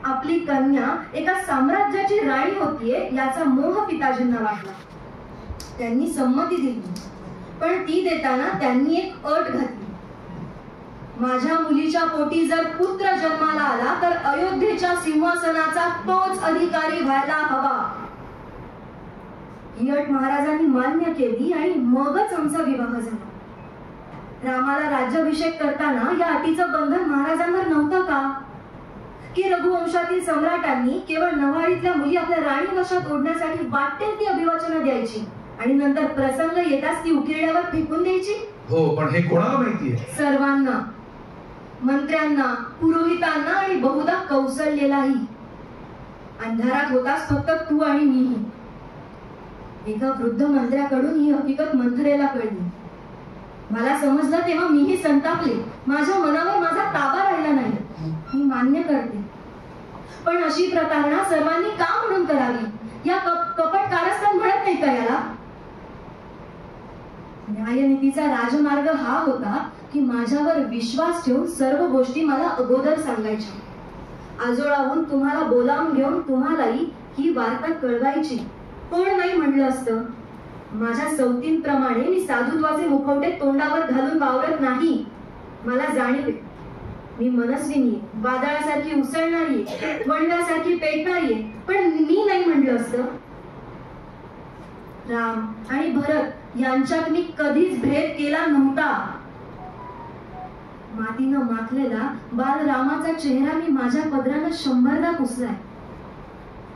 आपली कन्या एका साम्राज्याची राणी होतीये याचा मोह पिताजींना वाटला. त्यांनी संमती दिली, पण ती देताना त्यांनी एक अट घातली. माझ्या मुलीच्या पोटी जर पुत्र जन्माला आला तर अयोध्येच्या सिंहासनाचा तोच अधिकारी व्हायला हवा. ही अट महाराजांनी मान्य केली आणि मगच आमचा विवाह झाला. रामाला राज्याभिषेक करताना या अटीचं बंधन महाराजांवर नव्हतं का, की रघुवंशातील सम्राटांनी केवळ नवाळीतल्या मुली आपल्या राणी वशात ओढण्यासाठी वाटेल ती अभिवाचना द्यायची आणि नंतर प्रसंग येताच ती उकिरड्यावर फेकून द्यायची? हो, पण हे कोणाला माहितीये? सर्वांना, मंत्र्यांना, पुरोहितांना आणि बहुधा कौशल्यालाही. अंधारात होतास फक्त तू आणि मीही. एका वृद्ध मंत्र्याकडून ही हकीकत मंथरेला कळली. मला समजलं तेव्हा मीही संतापले. माझ्या मनावर माझा ताबा राहिला नाही. मी मान्य करते, पण अशी प्रतारणा सर्वांनी का म्हणून करावी? या कपट कारस्थान म्हणत नाही का याला? न्यायनीतीचा राजमार्ग हा होता की माझ्यावर विश्वास ठेवून सर्व गोष्टी मला अगोदर सांगायच्या. आजोळाहून तुम्हाला बोलावून घेऊन तुम्हालाही ही वार्ता कळवायची. कोण नाही म्हणलं असतं? माझ्या सवतींप्रमाणे मी साधुत्वाचे मुखवटे तोंडावर घालून वावरत नाही. मला जाणीव आहे, मी मनस्विनी, वादळासारखी उसळणारी, वणव्यासारखी पेटणारी, पण मी नाही म्हणलं असतं. राम आणि भरत यांच्यात मी कधीच भेद केला नव्हता. मातीनं माखलेला बाल रामाचा चेहरा मी माझ्या पदरानं 100दा पुसलाय.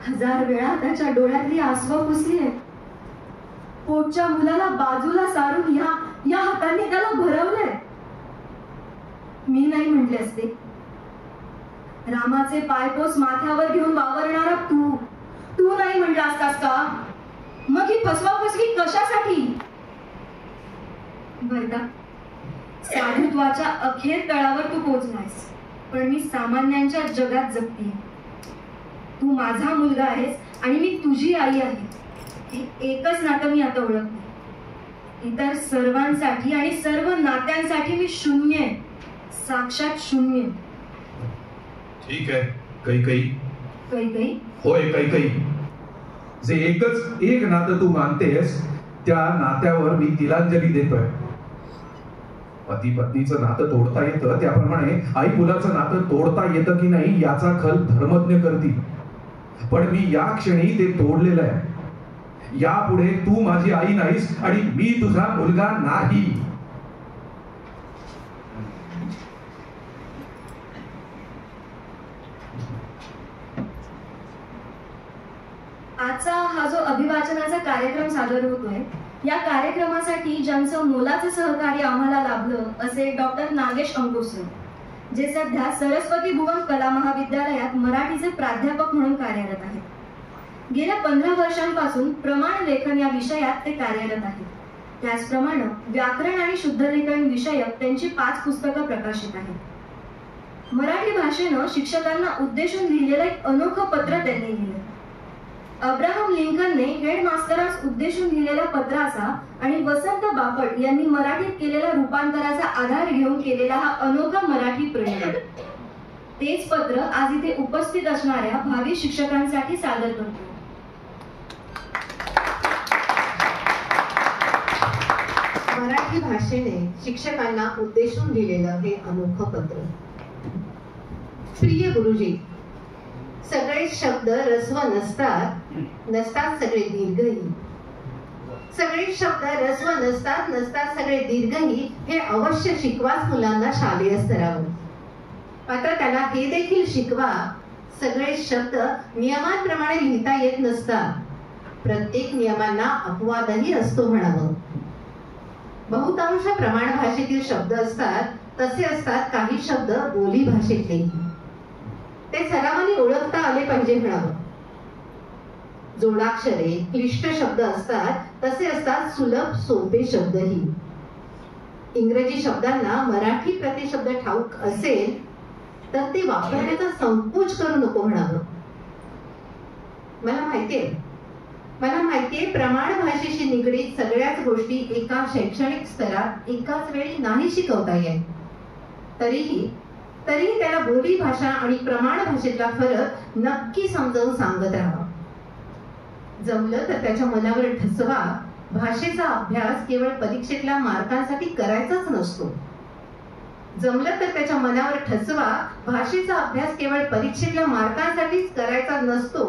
1000 वेळा त्याच्या डोळ्यातली आसवं पुसली आहे. पोटच्या मुलाला बाजूला सारून या हातांनी त्याला भरवलंय. मी नाही म्हटले असते. रामाचे पायपोस माथ्यावर घेऊन वावरणारा तू नाही म्हटला असतास का? मग ही फसवाफसवी कशासाठी? बर का, साधुत्वाच्या अखेर तळावर तू पोहोचलायस, पण मी सामान्यांच्या जगात जगते. तू माझा मुलगा आहेस आणि मी तुझी आई आहे. हे एकच नातं मी आता ओळखते. इतर सर्वांसाठी आणि सर्व नात्यांसाठी मी शून्य आहे, साक्षात शून्य. ठीक आहे, कैकई. होय कैकई, जे एक नातं तू मानतेस त्या नात्यावर मी तिलांजली देतोय. पती पत्नीचं नातं तोडता येतं, त्याप्रमाणे आई मुलाचं नातं तोडता येतं की नाही याचा खल धर्मज्ञ करतील. पण मी या क्षणी ते तोडलेलं आहे. यापुढे तू माझी आई नाहीस आणि मी तुझा मुलगा नाही. आजचा हा जो अभिवाचनाचा कार्यक्रम सादर होतोय, या कार्यक्रमासाठी ज्यांचं मोलाचं सहकार्य आम्हाला लाभलं असे डॉक्टर नागेश अंकुशसर, जे सध्या सरस्वती भुवन कला महाविद्यालयात मराठीचे प्राध्यापक म्हणून कार्यरत आहेत. गेल्या 15 वर्षांपासून प्रमाण लेखन या विषयात ते कार्यरत आहेत. त्याचप्रमाणे व्याकरण आणि शुद्धलेखन विषयक त्यांची 5 पुस्तकं प्रकाशित आहेत. मराठी भाषेनं शिक्षकांना उद्देशून लिहिलेलं एक अनोखं पत्र त्यांनी लिहिलं. अब्राहम लिंकनने हेडमास्टरांस उद्देशून लिहिलेल्या पत्राचा आणि वसंत बापट यांनी मराठीत केलेल्या रूपांतराचा आधार घेऊन केलेला हा अनोखा मराठी प्रयोग. तेच पत्र आज इथे उपस्थित असणाऱ्या भावी शिक्षकांसाठी सादर करतो. मराठी भाषेने शिक्षकांना उद्देशून लिहिलेलं हे अनोखं पत्र. प्रिय गुरुजी, सगळे शब्द रस्व नसतात सगळे दीर्घही. सगळे शब्द रस्व नसतात सगळे दीर्घही हे अवश्य शिकवाच मुलांना शालेय स्तरावर. मात्र त्याला हे देखील शिकवा, सगळे शब्द नियमांप्रमाणे लिहिता येत नसतात. प्रत्येक नियमांना अपवादही असतो म्हणावं. बहुतांश प्रमाण भाषेतील शब्द असतात, तसे असतात काही शब्द बोली भाषेतलेही. ते सरावाने ओळखता आले पाहिजे म्हणावं. जोडाक्षरे क्लिष्ट शब्द असतात, तसे असतात सुलभ सोपे शब्दही. इंग्रजी शब्दांना मराठी प्रतिशब्द ठाऊक असेल तर ते वापरण्याचा संकोच करू नको म्हणावं. मला माहितीये प्रमाण भाषेशी निगडीत सगळ्याच गोष्टी एका शैक्षणिक स्तरात एकाच वेळी नाही शिकवता येत. तरीही त्याला बोली भाषा आणि प्रमाण भाषेतला फरक नक्की समजावून सांगत राहावा. जमलं तर त्याच्या मनावर ठसवा. भाषेचा अभ्यास केवळ परीक्षेतल्या मार्कांसाठी करायचाच नसतो. जमलं तर त्याच्या मनावर ठसवा. भाषेचा अभ्यास केवळ परीक्षेतल्या मार्कांसाठीच करायचाच नसतो.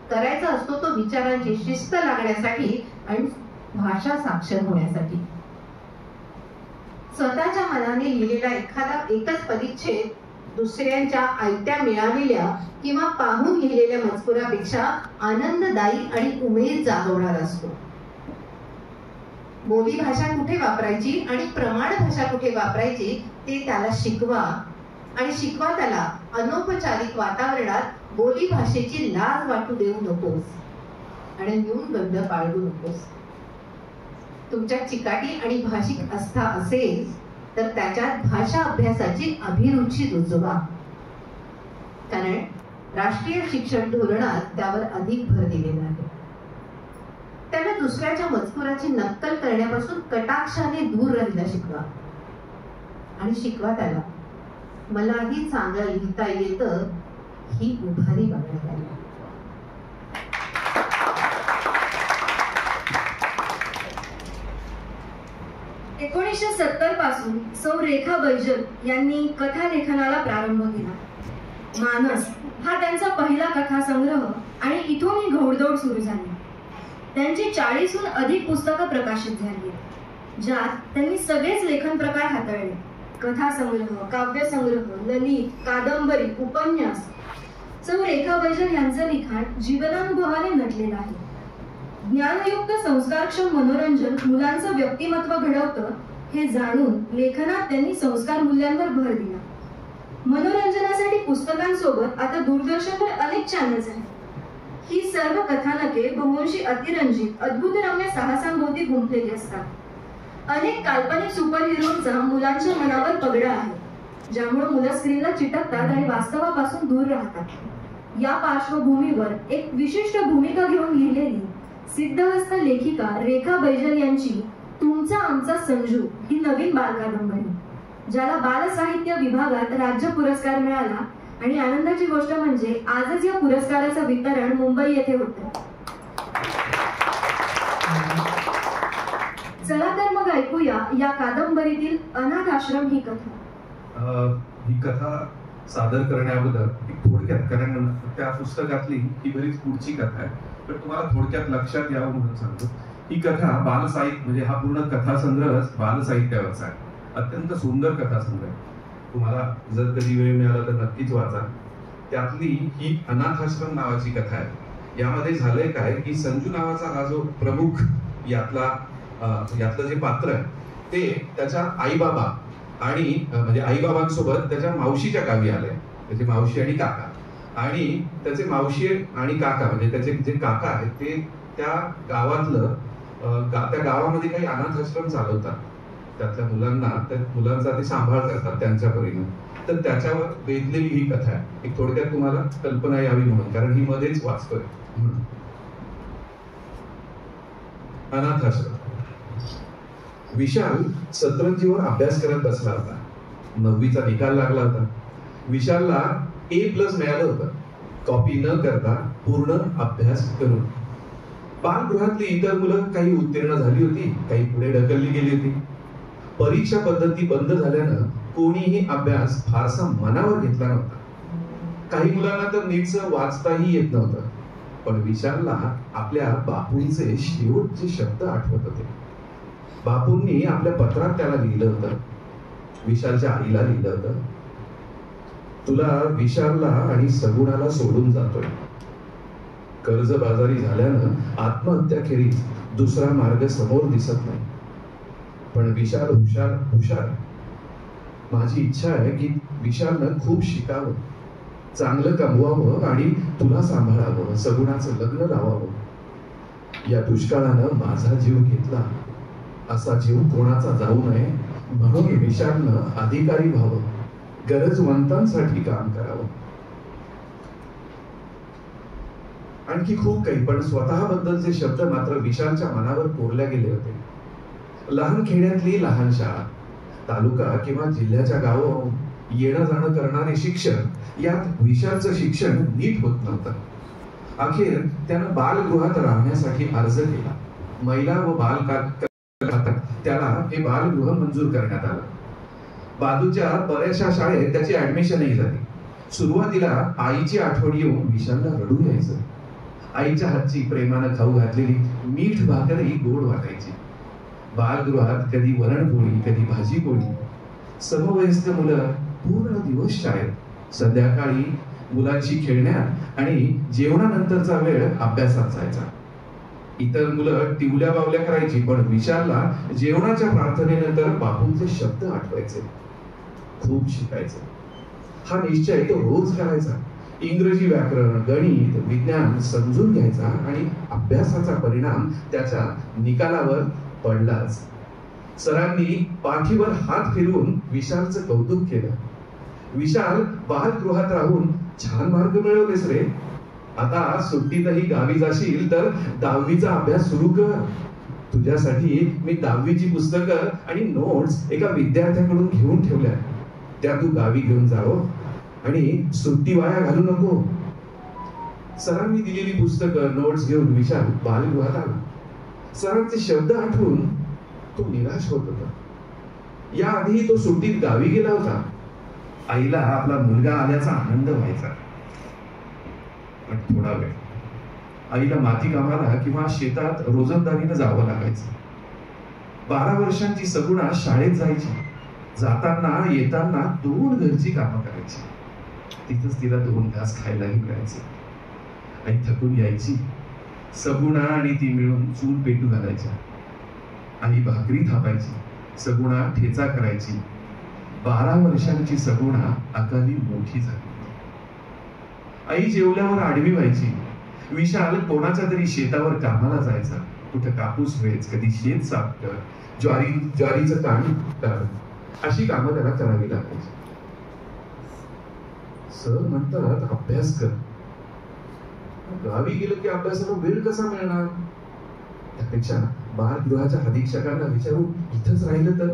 करायचा असतो तो विचारांची शिस्त लागण्यासाठी आणि भाषा साक्षर होण्यासाठी. स्वतःच्या मनाने लिहिलेला एखादा एकच परिच्छेद दुसऱ्यांच्या आयत्या मिळालेल्या किंवा पाहून लिहिलेल्या मजकुरापेक्षा आनंददायी आणि उमेद जागवणारा असतो. बोली भाषा कुठे वापरायची आणि प्रमाण भाषा कुठे वापरायची ते त्याला शिकवा, आणि शिकवा त्याला अनौपचारिक वातावरणात बोली भाषेची लाज वाटू देऊ नकोस आणि न्यूनगंड बाळगू नकोस. तुमच्या चिकाटी आणि भाषिक आस्था असेल तर त्याच्यात भाषा अभ्यासाची अभिरुची रुजवा, कारण राष्ट्रीय शिक्षण धोरणात त्यावर अधिक भर दिलेला आहे. त्याला दुसऱ्याच्या मजकुराची नक्कल करण्यापासून कटाक्षाने दूर राहायला शिकवा, आणि शिकवा त्याला मलाही चांगलं लिहिता येतं ही उभारी बाळगायला. 1970 पासून सौ रेखा बैजल यांनी कथा लेखनाला प्रारंभ केला. मानस हा त्यांचा पहिला कथा संग्रह आणि इथून ही घोडदौड सुरू झाली. त्यांची 40हून अधिक पुस्तकं प्रकाशित झाली, ज्यात त्यांनी सगळेच लेखन प्रकार हाताळले. कथा संग्रह, काव्य संग्रह, ललित, कादंबरी, उपन्यास. सौ रेखा बैजल यांचं लिखाण जीवनानुभवाने नटलेलं आहे. ज्ञानयुक्त संस्कारक्षम मनोरंजन मुलांचं व्यक्तिमत्व घडवतं हे जाणून लेखनात त्यांनी संस्कार मूल्यांवर भर दिला. मनोरंजनासाठी पुस्तकांसोबत आता दूरदर्शनवर अनेक चॅनल्स आहेत. ही सर्व कथानके बहुंशी अतिरंजित अद्भुतरम्य साहसांभोवती गुंफलेली असतात. अनेक काल्पनिक सुपर हिरोचा मुलांच्या मनावर पगडा आहे, ज्यामुळे मुलं स्क्रीनला चिटकतात आणि वास्तवापासून दूर राहतात. या पार्श्वभूमीवर एक विशिष्ट भूमिका घेऊन लिहिलेली सिद्धहस्त लेखिका रेखा बैजल यांची तुमचा आमचा संजू ही नवीन बालकादंबरी, ज्याला बाल साहित्य विभागात राज्य पुरस्कार मिळाला आणि आनंदाची गोष्ट म्हणजे आजच या पुरस्काराचं वितरण मुंबई येथे होतं. चला तर मग ऐकूया या कादंबरीतील अनाथ आश्रम ही कथा. ही कथा सादर करण्याबद्दल थोडक्यात, कारण त्या पुस्तकातली ही बरीच पुढची कथा आहे, पण तुम्हाला थोडक्यात लक्षात यावं म्हणून सांगतो. ही कथा बालसाहित्य म्हणजे हा पूर्ण कथासंग्रहच बालसाहित्यावरचा आहे. अत्यंत सुंदर कथासंग्रह. तुम्हाला जर कधी वेळ मिळाला तर नक्कीच वाचा. त्यातली ही अनाथाश्रम नावाची कथा आहे. यामध्ये झालंय काय की संजू नावाचा हा जो प्रमुख यातलं जे पात्र आहे ते त्याच्या आई बाबा आणि म्हणजे आई बाबांसोबत त्याच्या मावशीच्या गावी आले. त्याचे मावशी आणि काका, आणि त्याचे मावशी आणि काका म्हणजे त्याचे जे काका आहेत ते त्या गावातलं त्या गावामध्ये काही अनाथ आश्रम चालवतात. त्यातल्या मुलांचा ते सांभाळ करतात त्यांच्या परीने. तर त्याच्यावर वेधलेली ही कथा आहे. एक थोडक्यात तुम्हाला कल्पना यावी म्हणून, कारण ही मध्येच वाचतोय. अनाथ आश्रम. विशाल सतरंजीवर अभ्यास करत बसला होता. 9वीचा निकाल लागला होता. विशालला A+ मिळालं होतं, कॉपी न करता पूर्ण अभ्यास करून. बालगृहातली इतर मुलं काही उत्तीर्ण झाली होती, काही पुढे ढकलली गेली होती. परीक्षा पद्धती बंद झाल्यानं कोणीही अभ्यास फारसा मनावर घेतला नव्हता. काही मुलांना तर नीटचं वाचताही येत नव्हतं. पण विशालला आपल्या बापूंचे शेवटचे शब्द आठवत होते. बापूंनी आपल्या पत्रात त्याला लिहिलं होतं, विशालच्या आईला लिहिलं होतं, तुला विशालला आणि सगुणाला सोडून जातोय. कर्जबाजारी झाल्यानं आत्महत्याखेरीज दुसरा मार्ग समोर दिसत नाही. पण विशाल हुशार. माझी इच्छा आहे की विशालनं खूप शिकावं, चांगलं कमवावं आणि तुला सांभाळावं, सगुणाचं लग्न लावावं. या दुष्काळानं माझा जीव घेतला, असा जीव कोणाचा जाऊ नये म्हणून विशालनं अधिकारी व्हावं, गरजवंतांसाठी काम करावं. आणखी खूप काही, पण स्वतःबद्दलचे शब्द मात्र विशालच्या मनावर कोरल्या गेले होते. लहान खेड्यातली लहान शाळा, तालुका किंवा जिल्ह्याच्या गावावरून येणं जाणं करणारे शिक्षक, यात विशालचं शिक्षण नीट होत नव्हतं. अखेर त्यानं बालगृहात राहण्यासाठी अर्ज केला. महिला व बाल त्याला हे बालगृह मंजूर करण्यात आलं. बाजूच्या बऱ्याचशा शाळेत त्याची ऍडमिशनही झाली. सुरुवातीला आईची आठवण येऊन विशालला रडू यायचं. आईच्या हातची प्रेमानं खाऊ घातलेली मीठ भाकरही गोड वाटायची. बालगृहात कधी वरणपोळी, कधी भाजी पोळी. समवयस्क मुलं पूर्ण दिवस शाळेत, संध्याकाळी मुलांशी खेळण्यात आणि जेवणानंतरचा वेळ अभ्यासात जायचा. इतर मुलं टिवल्या बावल्या करायची, पण विशालला जेवणाच्या प्रार्थनेनंतर बापूंचे शब्द आठवायचे. खूप शिकायचं. हा निश्चय तो रोज करायचा. इंग्रजी व्याकरण, गणित, विज्ञान समजून घ्यायचा आणि अभ्यासाचा परिणाम त्याच्या निकालावर पडलाच. सरांनी पाठीवर हात फिरवून विशालचं कौतुक केलं. विशाल, बालगृहात राहून छान मार्क मिळवलेस रे. आता सुट्टीतही गावी जाशील तर 10वीचा अभ्यास सुरू कर. तुझ्यासाठी मी 10वीची पुस्तकं आणि नोट्स एका विद्यार्थ्याकडून घेऊन ठेवल्या. त्या तू गावी घेऊन जावं आणि सुट्टी वाया घालू नको. सरांनी दिलेली पुस्तकं, नोट्स घेऊन विशाल बालगृहात आला. सरांचे शब्द आठवून तो निराश होत होता. याआधी तो सुट्टीत गावी गेला होता. आईला आपला मुलगा आल्याचा आनंद व्हायचा. पण थोडा वेळ आईला माती कामाला किंवा शेतात रोजंदारीनं जावं लागायचं. 12 वर्षांची सगुणा शाळेत जायची. जाताना येताना 2 घरची कामं करायची. तिथंच तिला 2 घास खायलाही मिळायचे. आई थकून यायची, सगुणा आणि ती मिळून चूल पेटू घालायच्या. आई भाकरी थापायची, सगुणा ठेचा करायची. 12 वर्षांची सगुणा अकाली मोठी झाली. आई जेवल्यावर आडवी व्हायची. विशाल कोणाच्या तरी शेतावर कामाला जायचा. कुठं कापूस वेच, कधी शेत साफ कर, ज्वारीचं काढ कर, अशी कामं त्याला करावी लागायची. सर म्हणतात अभ्यास कर. गावी गेलं की अभ्यासाला वेळ कसा मिळणार? त्यापेक्षा बालगृहाच्या अधीक्षकांना विचारून इथंच राहिलं तर.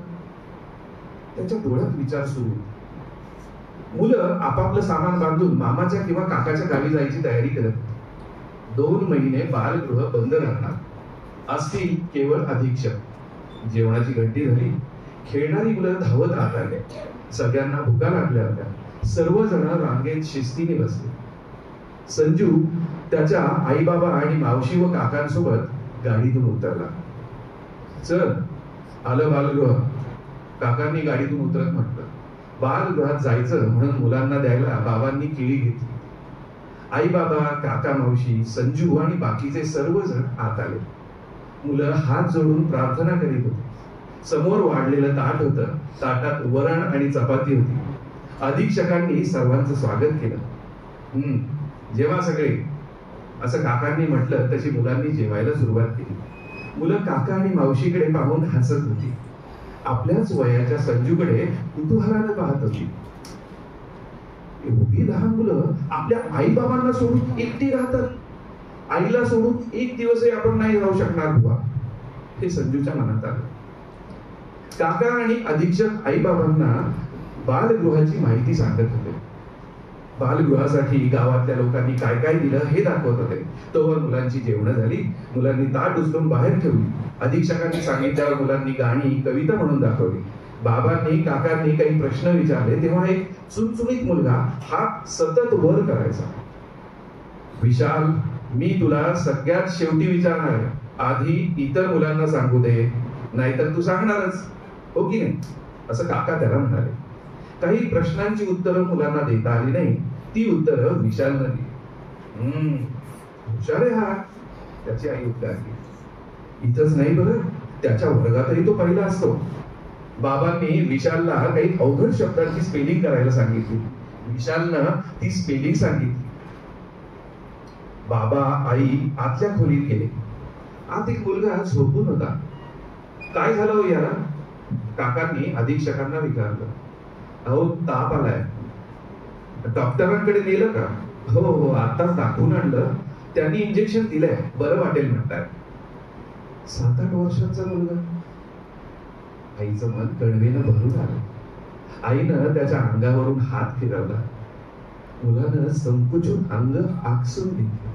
त्याच्या डोळ्यात विचार सुरू. मुलं आपापलं सामान बांधून मामाच्या किंवा काकाच्या गावी जायची तयारी करत. 2 महिने बालगृह बंद राहणार. असतील केवळ अधीक्षक. जेवणाची घंटी झाली, खेळणारी मुलं धावत राहत आले. सगळ्यांना भुका लागल्या होत्या. सर्वजण रांगेत शिस्तीने बसले. संजू त्याच्या आई बाबा आणि मावशी व काकांसोबत गाडीतून उतरला. चल आलं बालगृह, काकांनी गाडीतून उतरत म्हटलं. बालगृहात जायचं म्हणून मुलांना द्यायला बाबांनी केळी घेतली. आई बाबा, काका मावशी, संजू आणि बाकीचे सर्वजण आत आले. मुलं हात जोडून प्रार्थना करीत होती. समोर वाढलेलं ताट होतं. ताटात वरण आणि चपाती होती. अधीक्षकांनी सर्वांचं स्वागत केलं. जेवा सगळे, असं काकांनी म्हटलं तशी मुलांनी जेवायला सुरुवात केली. मुलं काका आणि मावशीकडे पाहून हसत होती. आपल्याच वयाच्या संजूकडे कुतूहलाने पाहत होती. एवढी लहान मुलं आपल्या आई बाबांना सोडून एकटी राहतात. आईला सोडून एक दिवसही आपण नाही राहू शकणार बुवा, हे संजूच्या मनात आलं. काका आणि अधीक्षक आई बाबांना बालगृहाची माहिती सांगत होते. बालगृहासाठी गावातल्या लोकांनी काय काय दिलं हे दाखवत होते. तोवर मुलांची जेवणं झाली. मुलांनी ताट उचलून बाहेर ठेवली. अधीक्षकांनी सांगितल्यावर मुलांनी गाणी कविता म्हणून दाखवली. बाबांनी काकांनी काही प्रश्न विचारले तेव्हा एक चुणचुणीत मुलगा हा सतत वर करायचा. विशाल, मी तुला सगळ्यात शेवटी विचारणार आहे. आधी इतर मुलांना सांगू दे, नाहीतर तू सांगणारच, हो की नाही, असं काका त्याला म्हणाले. काही प्रश्नांची उत्तरं मुलांना देता आली नाही. ती उत्तरं विशालनं दिली. हुशार आहे हा, त्याची आई उद्गारली. इथंच नाही बरं, त्याच्या वर्गातही तो पहिला असतो. बाबांनी विशालला काही अवघड शब्दांची स्पेलिंग करायला सांगितली. विशालनं ती स्पेलिंग सांगितली. बाबा आई आतल्या खोलीत गेले. आत एक मुलगा झोपून होता. काय झालं हो याला? काकांनी अधीक्षकांना विचारलं. अहो ताप आलाय. डॉक्टरांकडे नेलं का? हो हो, आताच दाखवून आणलं. त्यांनी इंजेक्शन दिलंय, बरं वाटेल म्हणताय. 7-8 वर्षांचा मुलगा. आईचं मन कणवेनं भरून आलं. आईनं त्याच्या अंगावरून हात फिरवला. मुलानं संकुचून अंग आकसून घेतलं.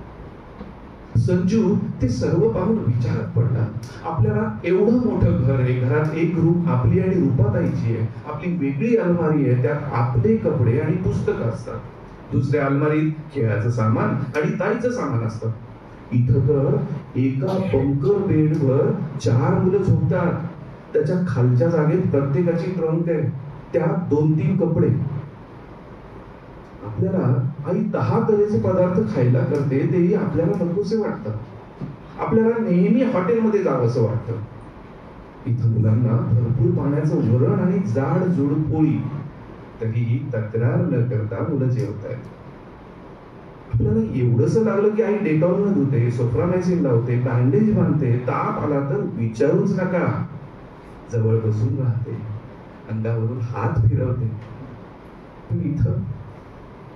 संजू ते सर्व पाहून विचारात पडला. आपल्याला एवढं मोठं घर आहे, घरात एक रूम आपली आणि रूपाताईची आहे, आपली वेगळी अलमारी आहे, त्यात आपले कपडे आणि पुस्तकं असतात. दुसऱ्या अलमारीत खेळाचं सामान आणि ताईचं सामान असतं. इथं तर एका बंकर बेडवर 4 मुलं झोपतात. त्याच्या खालच्या जागेत प्रत्येकाची ट्रंक आहे, त्यात 2-3 कपडे. आपल्याला आई 10 तऱ्हेचे पदार्थ खायला करते, तेही आपल्याला नकोसे वाटतं. आपल्याला नेहमी हॉटेलमध्ये जावं असं वाटतं. इथं मुलांना भरपूर पाण्याचं वरण आणि जाड जोड पोळी, तरीही तक्रार न करता मुलं जेवतायत. आपल्याला एवढंच लागलं की आई डेटॉल न धुते, सोफ्रामायसिन लावते, बँडेज बांधते. ताप आला तर विचारूच नका, जवळ बसून राहते, अंगावरून हात फिरवते. पण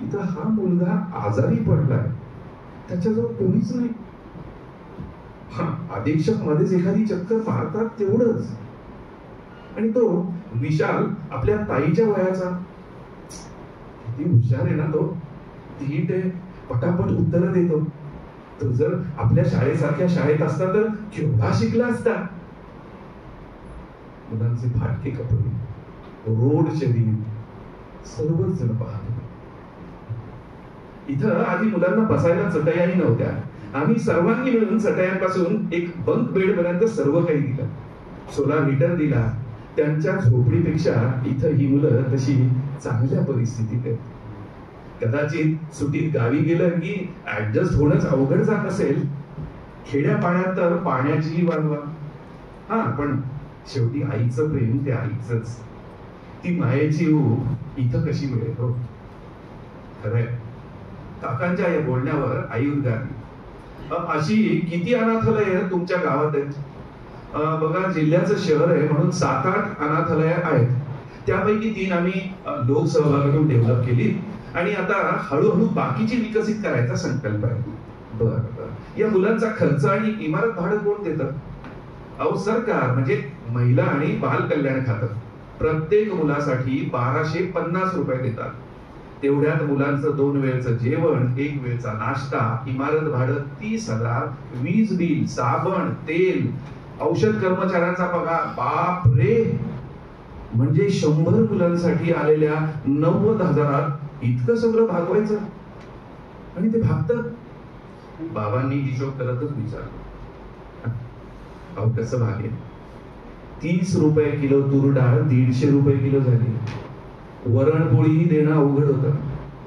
इथं हा मुलगा आजारी पडलाय, त्याच्याजवळ कोणीच नाही. अधीक्षक मध्येच एखादी चक्कर मारतात तेवढंच. आणि तो विशाल आपल्या ताईच्या वयाचा. किती हुशार आहे ना तो. धीट आहे, पटापट उत्तर देतो. तो जर आपल्या शाळेसारख्या शाळेत असता तर केवढा शिकला असता. मुलांचे फाटके कपडे, रोड शरीर, सर्वच जण पाहतो. इथं आधी मुलांना बसायला चटयाही नव्हत्या. आम्ही सर्वांनी मिळून चटयांपासून एक बंक बेड पर्यंत सर्व काही दिलं. सोलार हीटर दिला. त्यांच्या झोपडीपेक्षा इथं ही मुलं तशी चांगल्या परिस्थितीत आहेत. कदाचित सुट्टीत गावी गेलं की ऍडजस्ट होणंच अवघड जात असेल. खेड्या पाण्यात तर पाण्याचीही वाढवा. हा, पण शेवटी आईचं प्रेम ते आईचंच. ती मायेची ऊब इथं कशी मिळेल हो. खरंय, काकांच्या या बोलण्यावर आई उद्गारली. अशी किती अनाथालय तुमच्या गावात आहेत? बघा, जिल्ह्याचं शहर आहे म्हणून 7-8 अनाथालय आहेत. त्यापैकी 3 आम्ही लोकसहभागातून डेव्हलप केली आणि आता हळूहळू बाकीची विकसित करायचा संकल्प आहे. बरं, या मुलांचा खर्च आणि इमारत भाडं कोण देतं? अहो, सरकार, म्हणजे महिला आणि बाल कल्याण खातं प्रत्येक मुलासाठी 1250 रुपये देतात. तेवढ्यात मुलांचं 2 वेळचं जेवण, 1 वेळचा नाश्ता, इमारत भाडं 30,000, वीज बिल, साबण, तेल, औषध कर्मचाऱ्यांचा पगार. बाप रे, म्हणजे 100 मुलांसाठी आलेल्या 90,000 इतकं सगळं भागवायचं. आणि ते भागतं. बाबांनी हिशोब करतच विचारलं, अहो कसं भागेल? 30 रुपये किलो तूर डाळ 150 रुपये किलो झाली. वरण पोळीही देणं अवघड होतं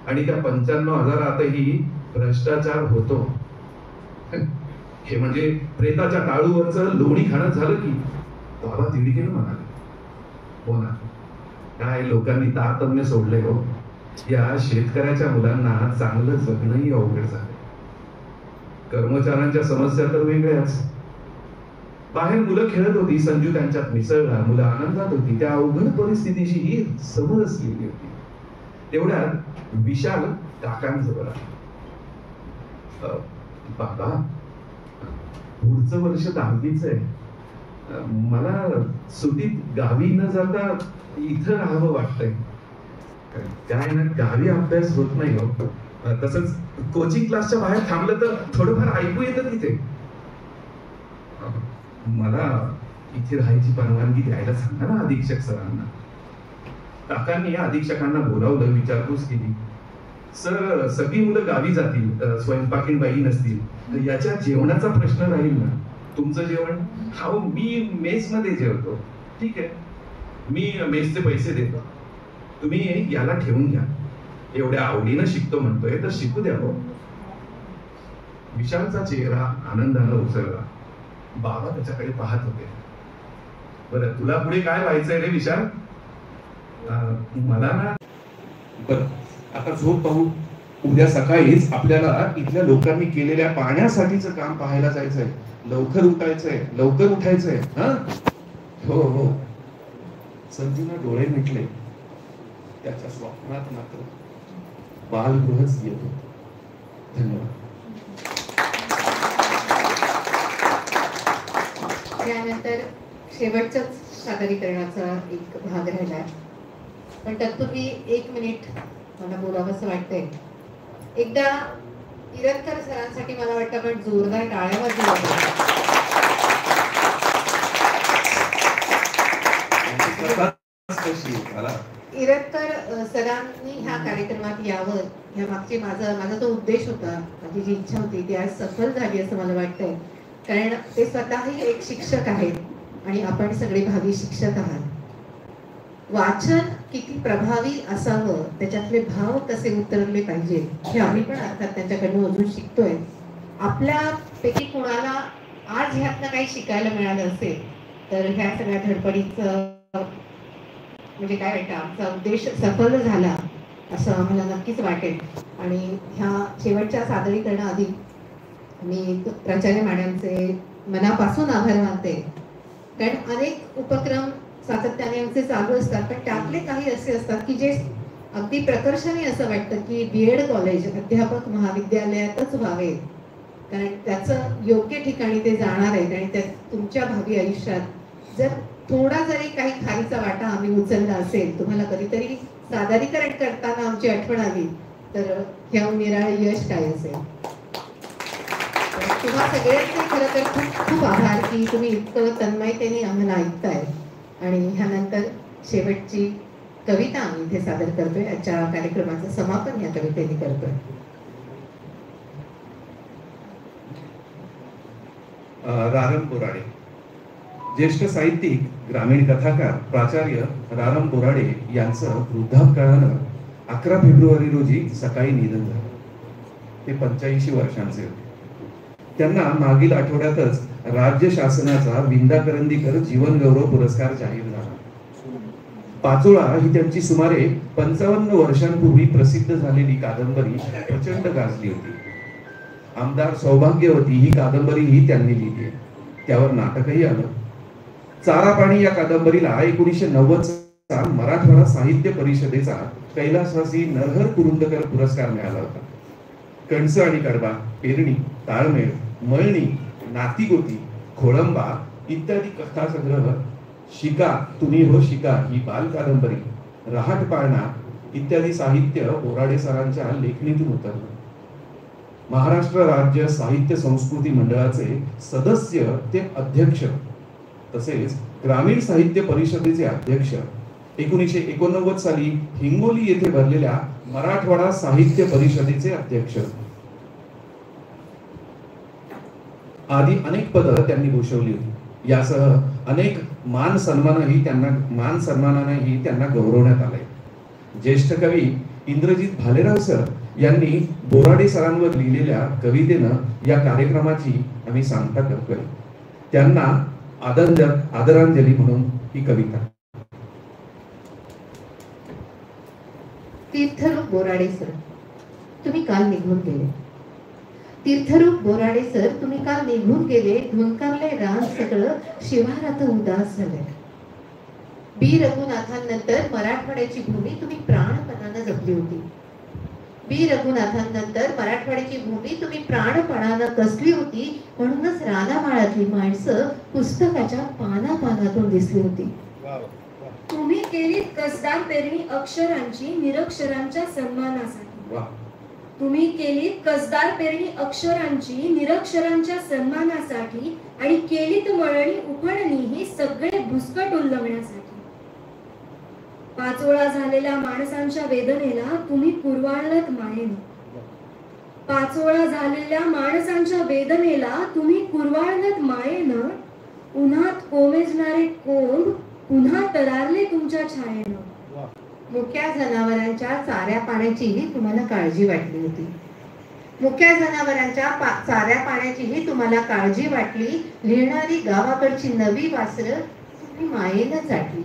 आणि त्या 95,000आतही भ्रष्टाचार होतो. हे म्हणजे प्रेताच्या टाळूवरचं लोणी खाणं झालं की बाबा तिडकीनं म्हणाले. हो ना, काय लोकांनी तारतम्य सोडले हो. या शेतकऱ्याच्या मुलांना चांगलं जगणंही अवघड झालं. कर्मचाऱ्यांच्या समस्या तर वेगळ्याच. बाहेर मुलं खेळत होती, संजू त्यांच्यात मिसळला, मुलं आनंदात होती. त्या अवघड परिस्थितीशी ही समरसलेली होती. तेवढ्यात विशाल काकांजवळ आला. बाबा, पुढचं वर्ष 10वीचं आहे. मला सुट्टीत गावी न जाता इथं राहावं वाटतंय. काय ना, गावी अभ्यास होत नाही हो. तसंच कोचिंग क्लासच्या बाहेर थांबलं तर थोडंफार ऐकू येतं तिथे. मला इथे राहायची परवानगी द्यायला सांगा ना अधीक्षक सरांना. काकांनी अधीक्षकांना बोलावलं, विचारपूस केली. सर, सगळी मुलं गावी जातील, स्वयंपाकीण बाई नसतील, याच्या जेवणाचा प्रश्न राहील ना? तुमचं जेवण? हो, मी मेस मध्ये जेवतो. ठीक आहे, मी मेसचे पैसे देतो, तुम्ही याला ठेवून घ्या. एवढ्या आवडीनं शिकतो म्हणतोय तर शिकू द्या हो. विशालचा चेहरा आनंदानं उचलला. बाबा त्याच्याकडे पाहत होते. बरं, तुला पुढे काय व्हायचंय रे विशाल? मला ना, बरं, आता झोप पाहू. उद्या सकाळीच आपल्याला इथल्या लोकांनी केलेल्या पाण्यासाठीचं काम पाहायला जायचंय. लवकर उठायचंय, लवकर उठायचंय. हा, हो हो. संजूला डोळे मिटले. त्याच्या स्वप्नात मात्र बालगृहच येत होतं. धन्यवाद. त्यानंतर शेवटच्याच सादरीकरणाचा एक भाग राहिला, पण तत्पूर्वी 1 मिनिट मला बोलावंसं वाटतंय. एकदा इरतकर सरांसाठी मला वाटतं आपण जोरदार टाळ्या वाजवू. इरतकर सरांनी ह्या कार्यक्रमात यावं, ह्या मागची माझा तो उद्देश होता, माझी जी इच्छा होती ती आज सफल झाली असं मला वाटतंय. कारण ते स्वतःही एक शिक्षक आहेत आणि आपण सगळे भावी शिक्षक आहात. वाचन किती प्रभावी असावं, त्याच्यातले भाव कसे उतरले पाहिजे हे आम्ही पण अर्थात त्यांच्याकडून अजून शिकतोय. आपल्यापैकी कुणाला आज ह्यातनं काही शिकायला मिळालं असेल तर ह्या सगळ्या धडपडीचं म्हणजे काय वाटतं, आमचा उद्देश सफल झाला असं आम्हाला नक्कीच वाटेल. आणि ह्या शेवटच्या सादरीकरणाआधी मी प्राचार्य मॅडमचे मनापासून आभार मानते. कारण अनेक उपक्रम सातत्याने आमचे चालू असतात, पण त्यातले काही असे असतात की जे अगदी प्रकर्षाने असं वाटतं की BEd कॉलेज, अध्यापक महाविद्यालयातच व्हावे, कारण त्याचं योग्य ठिकाणी ते जाणार आहेत. आणि त्या तुमच्या भावी आयुष्यात जर थोडा जरी काही खारीचा वाटा आम्ही उचलला असेल, तुम्हाला कधीतरी सादरीकरण करताना आमची आठवण आली तर ह्या निराळे यश काय असेल. तुम्हा सगळ्यांचे खरं तर खूप खूप आभार की तुम्ही इतकं तन्मयतेने आम्हाला ऐकताय. आणि ह्यानंतर शेवटची कविता आम्ही इथे सादर करतोय. आजच्या कार्यक्रमाचं समापन या कवितेने करतोय. रारम बोराडे, ज्येष्ठ साहित्यिक, ग्रामीण कथाकार, प्राचार्य रारम बोराडे यांचं वृद्धापकाळानं 11 फेब्रुवारी रोजी सकाळी निधन झालं. ते 85 वर्षांचे होते. त्यांना मागील आठवड्यातच राज्य शासनाचा विंदा करंदीकर जीवन गौरव पुरस्कार जाहीर झाला. पाचोळा ही त्यांची सुमारे 55 वर्षांपूर्वी प्रसिद्ध झालेली कादंबरी प्रचंड गाजली होती. आमदार सौभाग्यवती ही कादंबरीही त्यांनी लिहिली आहे. त्यावर नाटकही आलं. चारा पाणी या कादंबरीला 1990 चा मराठवाडा साहित्य परिषदेचा कैलासवासी नरहर कुरुंदकर पुरस्कार मिळाला होता. कणस आणि कडबा, पेरणी, ताळमेळ, मळणी, नातीगोती, खोळंबा इत्यादी कथासंग्रह, शिका तुम्ही हो शिका ही बाल कादंबरी, रहाट पाळणा इत्यादी साहित्य बोराडे सरांच्या लेखणीतून उतरलं. महाराष्ट्र राज्य साहित्य संस्कृती मंडळाचे सदस्य ते अध्यक्ष, तसेच ग्रामीण साहित्य परिषदेचे अध्यक्ष, 1989 साली हिंगोली येथे भरलेल्या मराठवाडा साहित्य परिषदेचे अध्यक्ष आदी अनेक पदं त्यांनी भूषवली होती. यासह अनेक मान सन्मानानेही त्यांना गौरवण्यात आले. ज्येष्ठ कवी इंद्रजित भालेराव सर यांनी बोराडे सरांवर लिहिलेल्या कवितेनं या कार्यक्रमाची आम्ही सांगता करतोय. त्यांना आदरांजली म्हणून ही कविता. तीर्थरूप बोराडे सर, तुम्ही काल निघून गेले. तीर्थरूप बोराडे सर, तुम्ही काल निघून गेले. धुंकारले रान सगळं, शिवारात उदास झाले. बी रघुनाथांनंतर मराठवाड्याची भूमी तुम्ही प्राणपणानं जपली होती. बी रघुनाथांनंतर मराठवाड्याची भूमी तुम्ही प्राणपणानं कसली होती. म्हणूनच रानामाळातली माणसं पुस्तकाच्या पानापानातून दिसली होती. तुम्ही केली कसदार पेरणी अक्षरांची निरक्षरांच्या सन्मानासाठी. तुम्ही केली कसदार पेरणी अक्षरांची निरक्षरांच्या सन्मानासाठी आणि केलीत मळणी उफणणी ही सगळे भुसकट उल्लंघण्यासाठी. पाचोळा झालेल्या माणसांच्या वेदनेला तुम्ही कुरवाळलत मायेनं. पाचोळा झालेल्या माणसांच्या वेदनेला तुम्ही कुरवाळलत मायेनं. उन्हात कोमेजणारे कोंब पुन्हा तरारले तुमच्या छायेनं. मुक्या जनावरांच्या चाऱ्या पाण्याचीही तुम्हाला काळजी वाटली होती. मुक्या जनावरांच्या चाऱ्या पाण्याचीही तुम्हाला काळजी वाटली. लिहिणारी गावाकडची नवी वासरं तुम्ही मायेनं चाटली.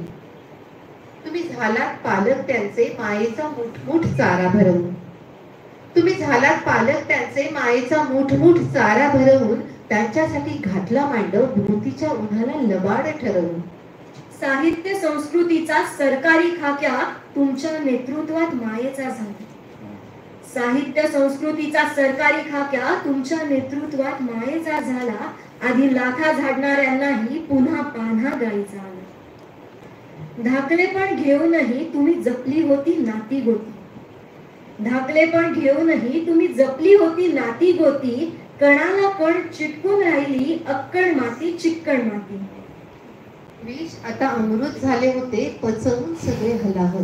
तुम्ही झालात पालक त्यांचे मायेचा मुठमुठ चारा भरवून. तुम्ही झालात पालक त्यांचे मायेचा मुठमुठ चारा भरवून. त्यांच्यासाठी घातला मांडव भोवतीच्या उन्हाला लबाड ठरवून. साहित्य संस्कृतीचा सरकारी खाक्या तुमच्या नेतृत्वात मायेचा झाला. साहित्य संस्कृतीचा सरकारी खाक्या तुमच्या नेतृत्वात मायेचा झाला. आधी लाथा झाडणाऱ्यांनाही पुन्हा पान्हा गायचा आला. धाकलेपण घेऊनही तुम्ही जपली होती नाती गोती. धाकलेपण घेऊनही तुम्ही जपली होती नाती गोती. कणाला पण चिटकून राहिली अक्कड माती चिक्कड माती. विष आता अमृत झाले होते पचवून सगळे हलाहल.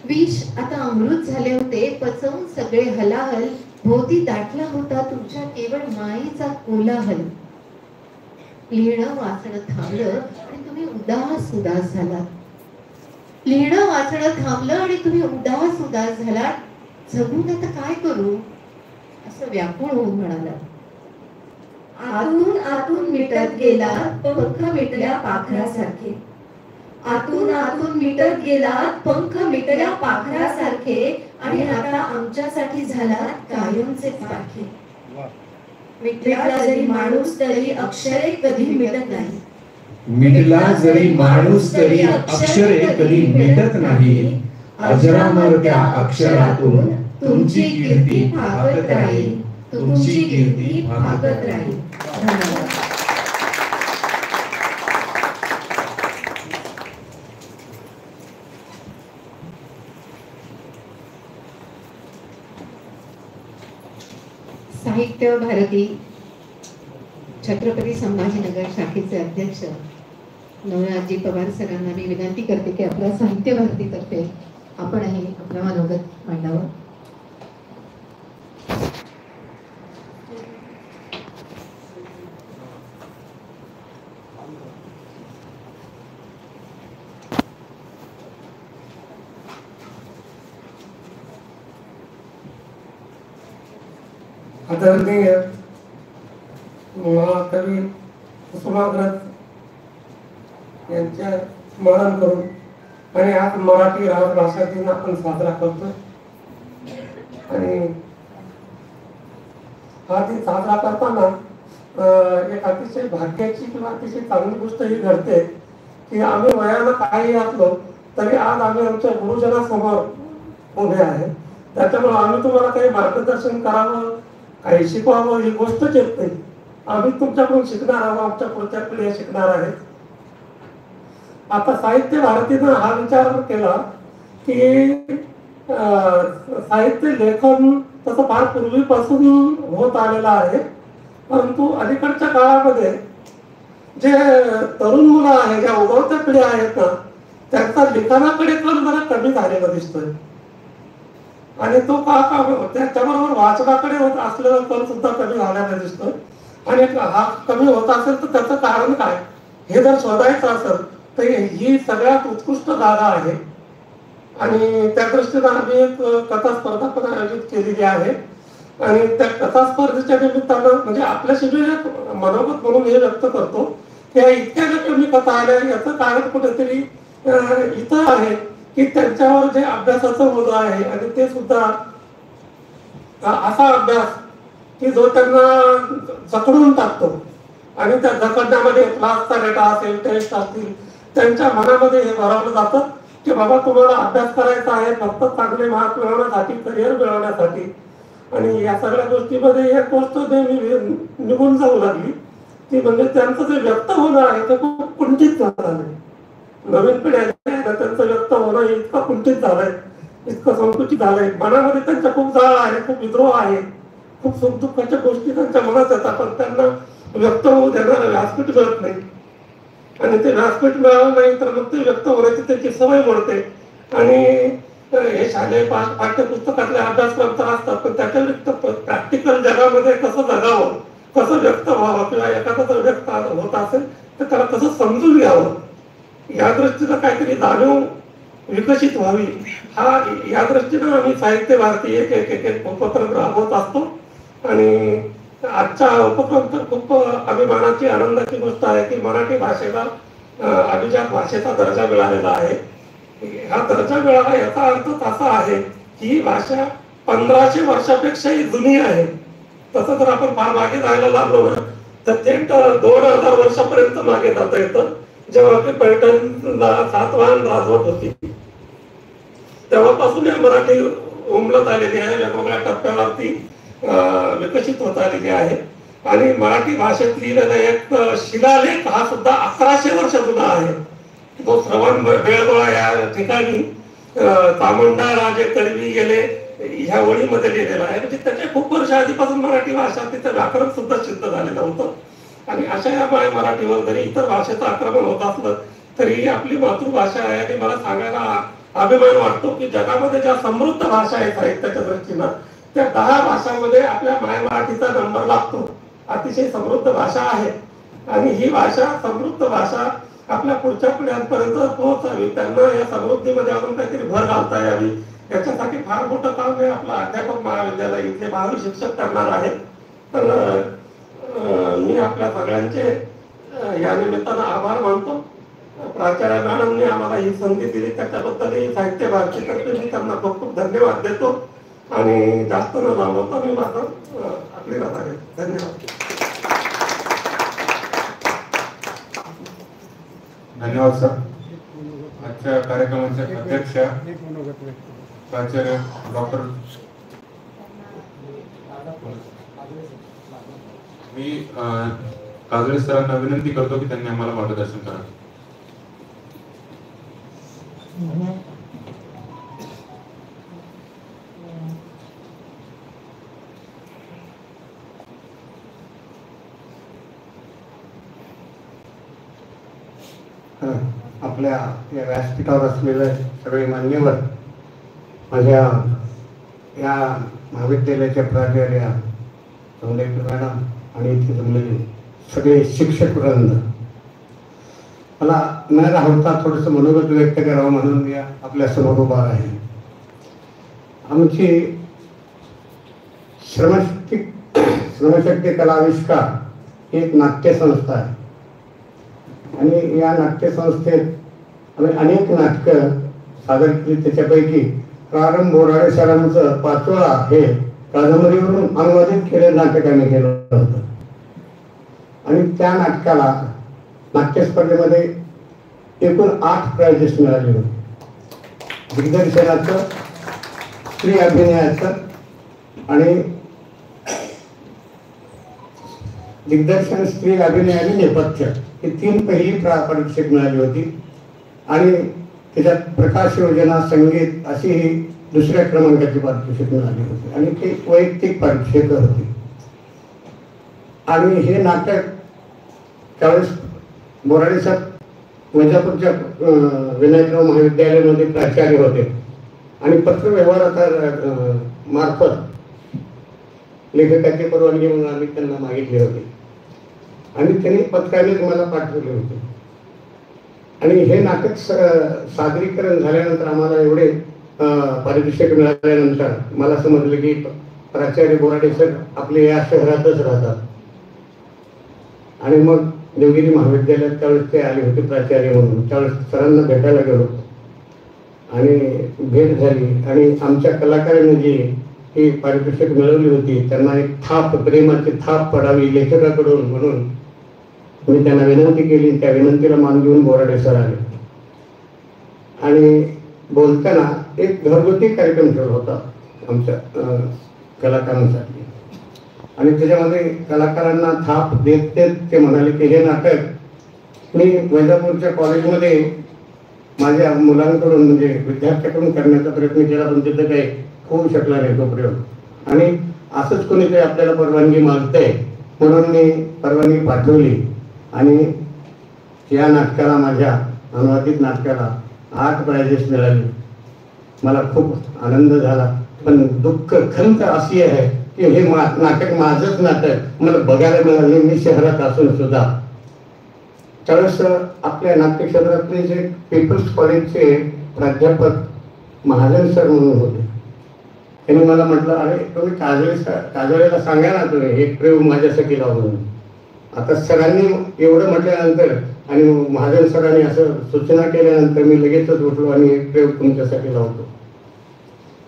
विष आता अमृत झाले होते पचवून सगळे हलाहल. भोवती दाटला होता तुमच्या केवळ मायेचा कोलाहल. लिहिणं वाचणं थांबलं आणि तुम्ही उदास झालात. लिहिणं वाचणं थांबलं आणि तुम्ही उदास झालात. जगून आता काय करू असं व्याकुळ होऊन म्हणाला. आतून आतून मिटत गेला पंख मिटल्या पाखरासारखे. आतून मिटत गेला पंख मिटल्या पाखरासारखे. आणि आता आमच्यासाठी झाला कायमचे पारखे. मिटला जरी माणूस तरी अक्षरे कधी मिटत नाही. मिटला जरी माणूस तरी अक्षरे कधी मिटत नाही. अजरामर त्या अक्षरातून तुमची कीर्ती भागत राहील. तुमची कीर्ती भागत राहील. धन्यवाद. साहित्य भारती छत्रपती संभाजीनगर शाखेचे अध्यक्ष नवनाथजी पवार सरांना मी विनंती करते की आपल्या साहित्य भारतीतर्फे आपणही आपलं मनोगत मांडावं. आदरणीय महाकवी कुसुमाग्रज यांच्या स्मरण करून आणि आज मराठी राजभाषा दिन आपण साजरा करतो आणि हा दिन साजरा करताना एक अतिशय भाग्याची किंवा अतिशय चांगली गोष्ट ही घडते की आम्ही वयानं काही असलो तरी आज आम्ही आमच्या गुरुजनासमोर उभे आहे. त्याच्यामुळे आम्ही तुम्हाला काही मार्गदर्शन करावं, काही शिकवावं ही गोष्टच येत नाही. आम्ही तुमच्याकडून शिकणार आहोत, आमच्या पुढच्या पिढ्या शिकणार आहेत. आता साहित्य भारतीनं हा विचार केला की साहित्य लेखन तसं फार पूर्वीपासून होत आलेलं आहे, परंतु अलीकडच्या काळामध्ये जे तरुण मुलं आहेत, ज्या उगवत्या पिढ्या आहेत ना, त्यांचा लिखाणाकडे कल जरा कमी झालेला दिसतोय आणि तो त्याच्याबरोबर वाचनाकडे होत असलेला कल सुद्धा कमी झालेला दिसतोय. आणि हा कमी होत असेल तर त्याचं कारण काय हे जर शोधायचं असेल तर ही सगळ्यात उत्कृष्ट जागा आहे. आणि त्या दृष्टीनं आम्ही एक कथा स्पर्धा पण आयोजित केलेली आहे आणि त्या कथा स्पर्धेच्या निमित्तानं म्हणजे आपल्याशी मी मनोगत म्हणून हे व्यक्त करतो की इतक्या ज्या कमी कथा आल्या याचं कारण कुठेतरी इथं आहे की त्यांच्यावर जे अभ्यासाचं ओझं आहे आणि ते सुद्धा असा अभ्यास की जो त्यांना जखडून टाकतो आणि त्या जखडण्यामध्ये क्लासचा डेटा असेल, टेस्ट असतील, त्यांच्या मनामध्ये हे भरवलं जातं की बाबा तुम्हाला अभ्यास करायचा आहे फक्त चांगले मार्क मिळवण्यासाठी, करिअर मिळवण्यासाठी. आणि या सगळ्या गोष्टीमध्ये एक गोष्ट नेहमी निघून जाऊ लागली ती म्हणजे त्यांचं जे व्यक्त होणं आहे ते खूप कुंठित झालं. नवीन पिढ्या त्यांचं व्यक्त होणं इतकं कुंठित झालंय, इतकं संकुचित झालंय. मनामध्ये त्यांच्या खूप जाळ आहे, खूप विद्रोह आहे, खूप सुख दुःखाच्या गोष्टी त्यांच्या मनात येतात, पण त्यांना व्यक्त होऊ देणारं व्यासपीठ मिळत नाही. आणि ते व्यासपीठ मिळालं नाही तर मग ते व्यक्त होण्याची त्याची सवय मोडते. आणि हे शालेय पाठ्यपुस्तकातले अभ्यासक्रम तर असतात, पण त्याच्या व्यक्त प्रॅक्टिकल जगामध्ये कसं जगावं, कसं व्यक्त व्हावं किंवा एखादा जर व्यक्त होत असेल तर त्याला कसं समजून घ्यावं या दृष्टीनं काहीतरी जाणीव विकसित व्हावी, हा या दृष्टीनं आम्ही साहित्य भारती एक उपक्रम राबवत असतो. आणि आजचा उपक्रम तर खूप अभिमानाची, आनंदाची गोष्ट आहे की मराठी भाषेला अभिजात भाषेचा दर्जा मिळालेला आहे. हा दर्जा मिळाला याचा अर्थ असा आहे की ही भाषा 1500 वर्षापेक्षाही जुनी आहे. तसं जर आपण फार मागे जायला लागलो ना तर थेट 2000 वर्षापर्यंत मागे जाता येतं. जेव्हा की पैठणला सातवाहन राजवट होती तेव्हापासून मराठी उमलत आलेली आहे, वेगवेगळ्या टप्प्यावरती विकसित होत आलेली आहे. आणि मराठी भाषेत लिहिलेला एक शिलालेख हा सुद्धा 1100 वर्ष जुना आहे. तो श्रवण बेळगोळा या ठिकाणी चामुंडा राजे तडवी गेले ह्या ओळीमध्ये लिहिलेला आहे. म्हणजे त्याच्या खूप वर्ष आधीपासून मराठी भाषा तिचं व्याकरण सुद्धा सिद्ध झालेलं होतं. आणि अशा या मराठीवर जरी इतर भाषेचं आक्रमण होत असलं तरी ही आपली मातृभाषा आहे. आणि मला सांगायला अभिमान वाटतो की जगामध्ये ज्या समृद्ध भाषा आहेत साहित्याच्या दृष्टीनं त्या 10 भाषांमध्ये आपल्या मराठीचा नंबर लागतो. अतिशय समृद्ध भाषा आहे आणि ही भाषा, समृद्ध भाषा आपल्या पुढच्या पिढ्यांपर्यंत पोहोचावी, त्यांना या समृद्धीमध्ये अजून काहीतरी भर घालता यावी याच्यासाठी फार मोठं काम हे आपलं अध्यापक महाविद्यालय इथले भावी शिक्षक करणार आहेत. तर मी आपल्या सगळ्यांचे या निमित्तानं आभार मानतो. प्राचार्य मॅडमने आम्हाला ही संधी दिली त्याच्याबद्दल साहित्य भारतीतर्फे मी त्यांना खूप खूप धन्यवाद देतो. आणि जास्त न लावता मी माझं आपली रजा घेतो. धन्यवाद. धन्यवाद सर. आजच्या कार्यक्रमाचे अध्यक्ष प्राचार्य डॉक्टर मी काजळे सरांना विनंती करतो की त्यांनी आम्हाला मार्गदर्शन करावे. आपल्या या व्यासपीठावर असलेले सगळे मान्यवर, माझ्या या महाविद्यालयाच्या प्राचार्य चौंडेकर मॅडम आणि इथे जमलेले सगळे शिक्षक वृंद, मला न राहता थोडंसं मनोगत व्यक्त करावं म्हणून मी आपल्या समोर उभा आहे. आमची श्रमशक्ती श्रमशक्ती कला आविष्कार ही एक नाट्यसंस्था आहे आणि या नाट्यसंस्थेत आम्ही अनेक नाटकं सादर केली. त्याच्यापैकी प्रारंभ बोराडे सरांचं पाचोळा हे कादंबरीवरून अनुवादित केलेलं नाटक आम्ही केलं होतं आणि त्या नाटकाला नाट्य स्पर्धेमध्ये एकूण 8 प्राइजेस मिळाले होते. दिग्दर्शनाचं, स्त्री अभिनयाचं आणि दिग्दर्शन, स्त्री अभिनय आणि नेपथ्य ही 3 पहिली पारितोषिक मिळाली होती आणि त्याच्यात प्रकाश योजना, संगीत अशी ही दुसऱ्या क्रमांकाची पारितोषिक मिळाली होती आणि ती वैयक्तिक पारितोषिक होती. आणि हे नाटक त्यावेळेस बोराडे साहेब वैजापूरच्या विनायकराव महाविद्यालयामध्ये प्राचार्य होते आणि पत्रव्यवहार मार्फत लेखकाची परवानगी म्हणून आम्ही त्यांना मागितली होती आणि त्यांनी पत्रानेच मला पाठवले होते. आणि हे नाटक सादरीकरण झाल्यानंतर आम्हाला एवढे पारितोषिक मिळाल्यानंतर मला समजलं की प्राचार्य बोराडे सर आपले या शहरातच राहतात आणि मग देवगिरी महाविद्यालयात त्यावेळेस ते आले होते प्राचार्य म्हणून. त्यावेळेस सरांना भेटायला गेलो आणि भेट झाली आणि आमच्या कलाकारांनी जी ही पारितोषिक मिळवली होती त्यांना एक थाप, प्रेमाची थाप पडावी लेखकाकडून म्हणून मी त्यांना विनंती केली. त्या विनंतीला मान देऊन बोराडे सर आले आणि बोलताना एक घरगुती कार्यक्रम ठेवला होता आमच्या कलाकारांसाठी आणि त्याच्यामध्ये कलाकारांना थाप देत ते म्हणाले की हे नाटक मी वैजापूरच्या कॉलेजमध्ये माझ्या मुलांकडून म्हणजे विद्यार्थ्याकडून करण्याचा प्रयत्न केला पण तिथं काही होऊ शकला नाही तो प्रयोग आणि असंच कोणीतरी आपल्याला परवानगी मागतंय म्हणून मी परवानगी पाठवली आणि या नाटकाला, माझ्या अनुवादित नाटकाला 8 प्राइजेस मिळाली. मला खूप आनंद झाला पण दुःख, खंत अशी आहे की हे नाटक माझंच नाटक मला बघायला मिळाले मी शहरात असून सुद्धा. त्यावेळेस आपल्या नाट्य क्षेत्रातले जे पीपल्स कॉलेजचे प्राध्यापक महाजन सर म्हणून होते त्यांनी मला म्हटलं अरे तुम्ही काजळेला सांगा ना तुम्ही हे प्रयोग माझ्यासाठी लावून म्हणून. आता सरांनी एवढं म्हटल्यानंतर आणि महाजन सरांनी असं सूचना केल्यानंतर मी लगेचच उठलो आणि एक प्रयोग तुमच्यासाठी लावतो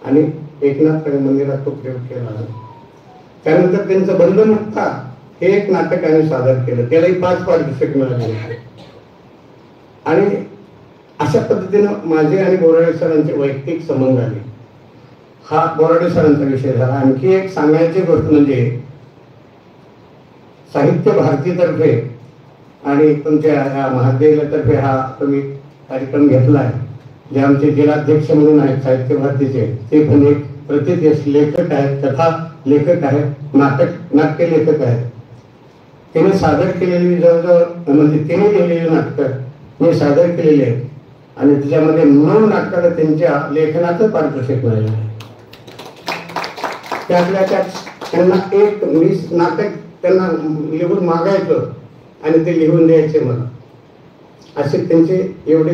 आणि एकनाथ मंदिरात तो प्रयोग केला. त्यानंतर त्यांचं बंधमुक्ता हे एक नाटक आम्ही सादर केलं, त्यालाही 5 पारितोषिक मिळाले आणि अशा पद्धतीनं माझे आणि बोराडे सरांचे वैयक्तिक संबंध आले. हा बोराडे सरांचा विषय झाला. आणखी एक सांगायची गोष्ट म्हणजे साहित्य भारतीतर्फे आणि तुमच्या ह्या महाविद्यालयातर्फे हा तुम्ही कार्यक्रम घेतला आहे. जे आमचे जिल्हाध्यक्ष म्हणून आहेत साहित्य भारतीचे ते पण एक प्रतिदेश लेखक आहेत, कथा लेखक आहेत, नाट्य लेखक आहेत. त्यांनी सादर केलेली जवळजवळ म्हणजे त्यांनी लिहिलेली नाटकं मी सादर केलेली आहेत आणि त्याच्यामध्ये 9 नाटकाला त्यांच्या लेखनाचं पारितोषिक मिळालेलं आहे. त्यातल्या त्यात त्यांना एक नाटक त्यांना लिहून मागायचं आणि ते लिहून द्यायचे मला. असे त्यांचे एवढे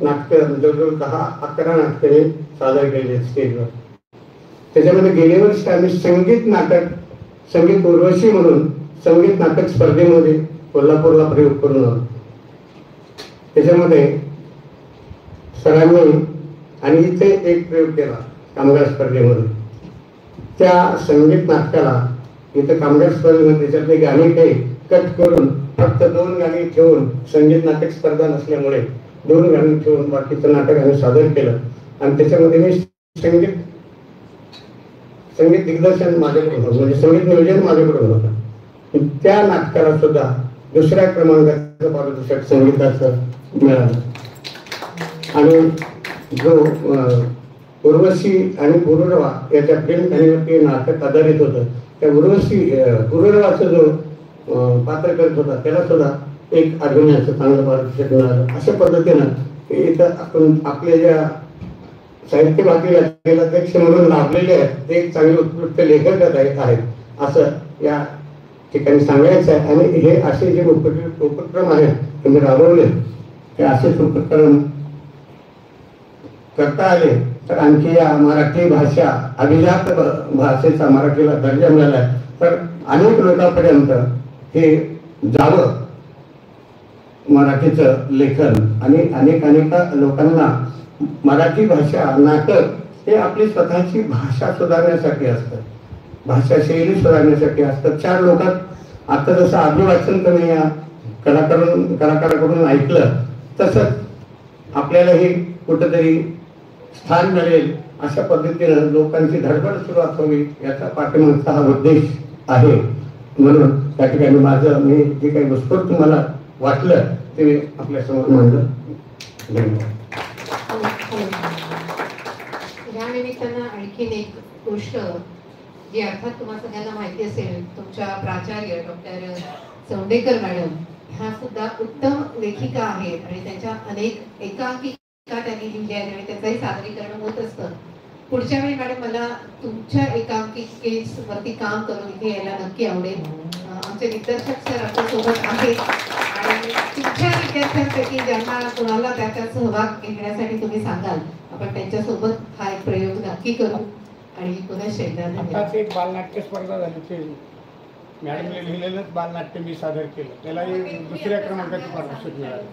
नाटकं जवळजवळ 10-11 नाटकं सादर केले स्टेजवर. त्याच्यामध्ये गेल्या वर्षी आम्ही संगीत उर्वशी म्हणून संगीत नाटक स्पर्धेमध्ये कोल्हापूरला प्रयोग करून आलो. त्याच्यामध्ये सरांनी आणि इथे एक प्रयोग केला कामगार स्पर्धेमध्ये. त्या संगीत नाटकाला इथं कामगार स्पर्धेमध्ये त्याच्यातले गाणी काही कट करून फक्त 2 गाणी ठेवून, संगीत नाटक स्पर्धा नसल्यामुळे 2 गाणी ठेवून बाकीचं नाटक आम्ही सादर केलं आणि त्याच्यामध्ये मी संगीत दिग्दर्शन माझ्याकडून होतं म्हणजे संगीत नियोजन माझ्याकडून होतं. त्या नाटकाला सुद्धा 2ऱ्या क्रमांकाचं पारितोषिक संगीताचं मिळालं आणि जो उर्वशी आणि पुरुरवा याच्या प्रेम कहाणीवरती नाटक आधारित होतं. त्या पुरुरवाचा जो पात्र करत होता त्याला सुद्धा एक अभिनयाचं चांगलं पारितोषिक मिळालं. अशा पद्धतीनं इथं आपण आपल्या ज्या साहित्य भारती अध्यक्ष म्हणून लाभलेले आहेत ते एक चांगले उत्कृष्ट लेखक आहेत असं या ठिकाणी सांगायचं आहे. आणि हे असे जे उपक्रम आहेत ते मी राबवले ते असेच उपक्रम करता आले तर आणखी या मराठी भाषा अभिजात भाषेचा मराठीला दर्जा मिळाला तर अनेक लोकांपर्यंत हे जावं मराठीचं लेखन आणि अनेक लोकांना मराठी भाषा नाटक हे आपली स्वतःची भाषा सुधारण्यासाठी असतं, भाषा शैली सुधारण्यासाठी असतं. 4 लोकात आता जसं अभिवाचन तुम्ही या कलाकाराकडून ऐकलं तसंच आपल्यालाही कुठंतरी स्थान मिळेल अशा पद्धतीनं लोकांची धडपड सुरुवात व्हावी याचा पाठीमागचा हा उद्देश आहे. म्हणून त्या ठिकाणी मी जे काही वस्तू तुम्हाला वाटलं ते आपल्यासमोर मांडलं. धन्यवाद. या निमित्तानं आणखीन एक गोष्ट जी अर्थात तुम्हाला सगळ्यांना माहिती असेल, तुमच्या प्राचार्य डॉक्टर चौंडेकर मॅडम ह्या सुद्धा उत्तम लेखिका आहेत आणि त्यांच्या अनेक एकांकिका त्यांनी लिहिल्या आहेत आणि त्याचंही सादरीकरण होत असतं. पुढच्या वेळी मॅडम मला तुमच्या एकांकिकेवरती काम करून इथे यायला नक्की आवडेल. आमचे दिग्दर्शक सर आपल्या सोबत आहेत आणि तुमच्या विद्यार्थ्यांपैकी ज्यांना कोणाला त्याच्यात सहभाग घेण्यासाठी तुम्ही सांगाल, आपण त्यांच्यासोबत हा एक प्रयोग नक्की करू. आणि पुन्हा आताच एक बालनाट्य स्पर्धा झाली, ते मॅडमने लिहिलेलंच बालनाट्य मी सादर केलं, त्याला दुसऱ्या क्रमांकाचं पारितोषिक मिळालं.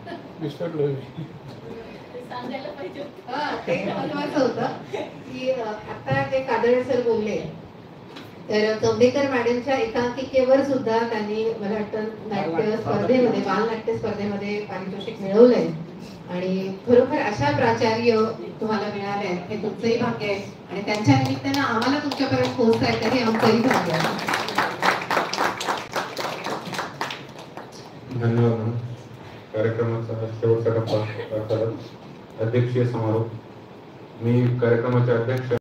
विसरलो ते महत्वाचं होतं की आता जे कादळे सर बोलले तर चौंडेकर मॅडमच्या एकांकिकेवर सुद्धा त्यांनी मला वाटतं नाट्य स्पर्धेमध्ये बालनाट्य स्पर्धेमध्ये पारितोषिक मिळवलंय. आणि खरोखर अशा प्राचार्य तुम्हाला मिळाले हे तुमचंही भाग्य आहे आणि त्यांच्या निमित्तानं आम्हाला तुमच्यापर्यंत पोहोचता येतं हे आमचंही भाग्य आहे. धन्यवाद. कार्यक्रमाचा शेवटचा टप्पा अध्यक्षीय समारोप. मी कार्यक्रमाचे अध्यक्ष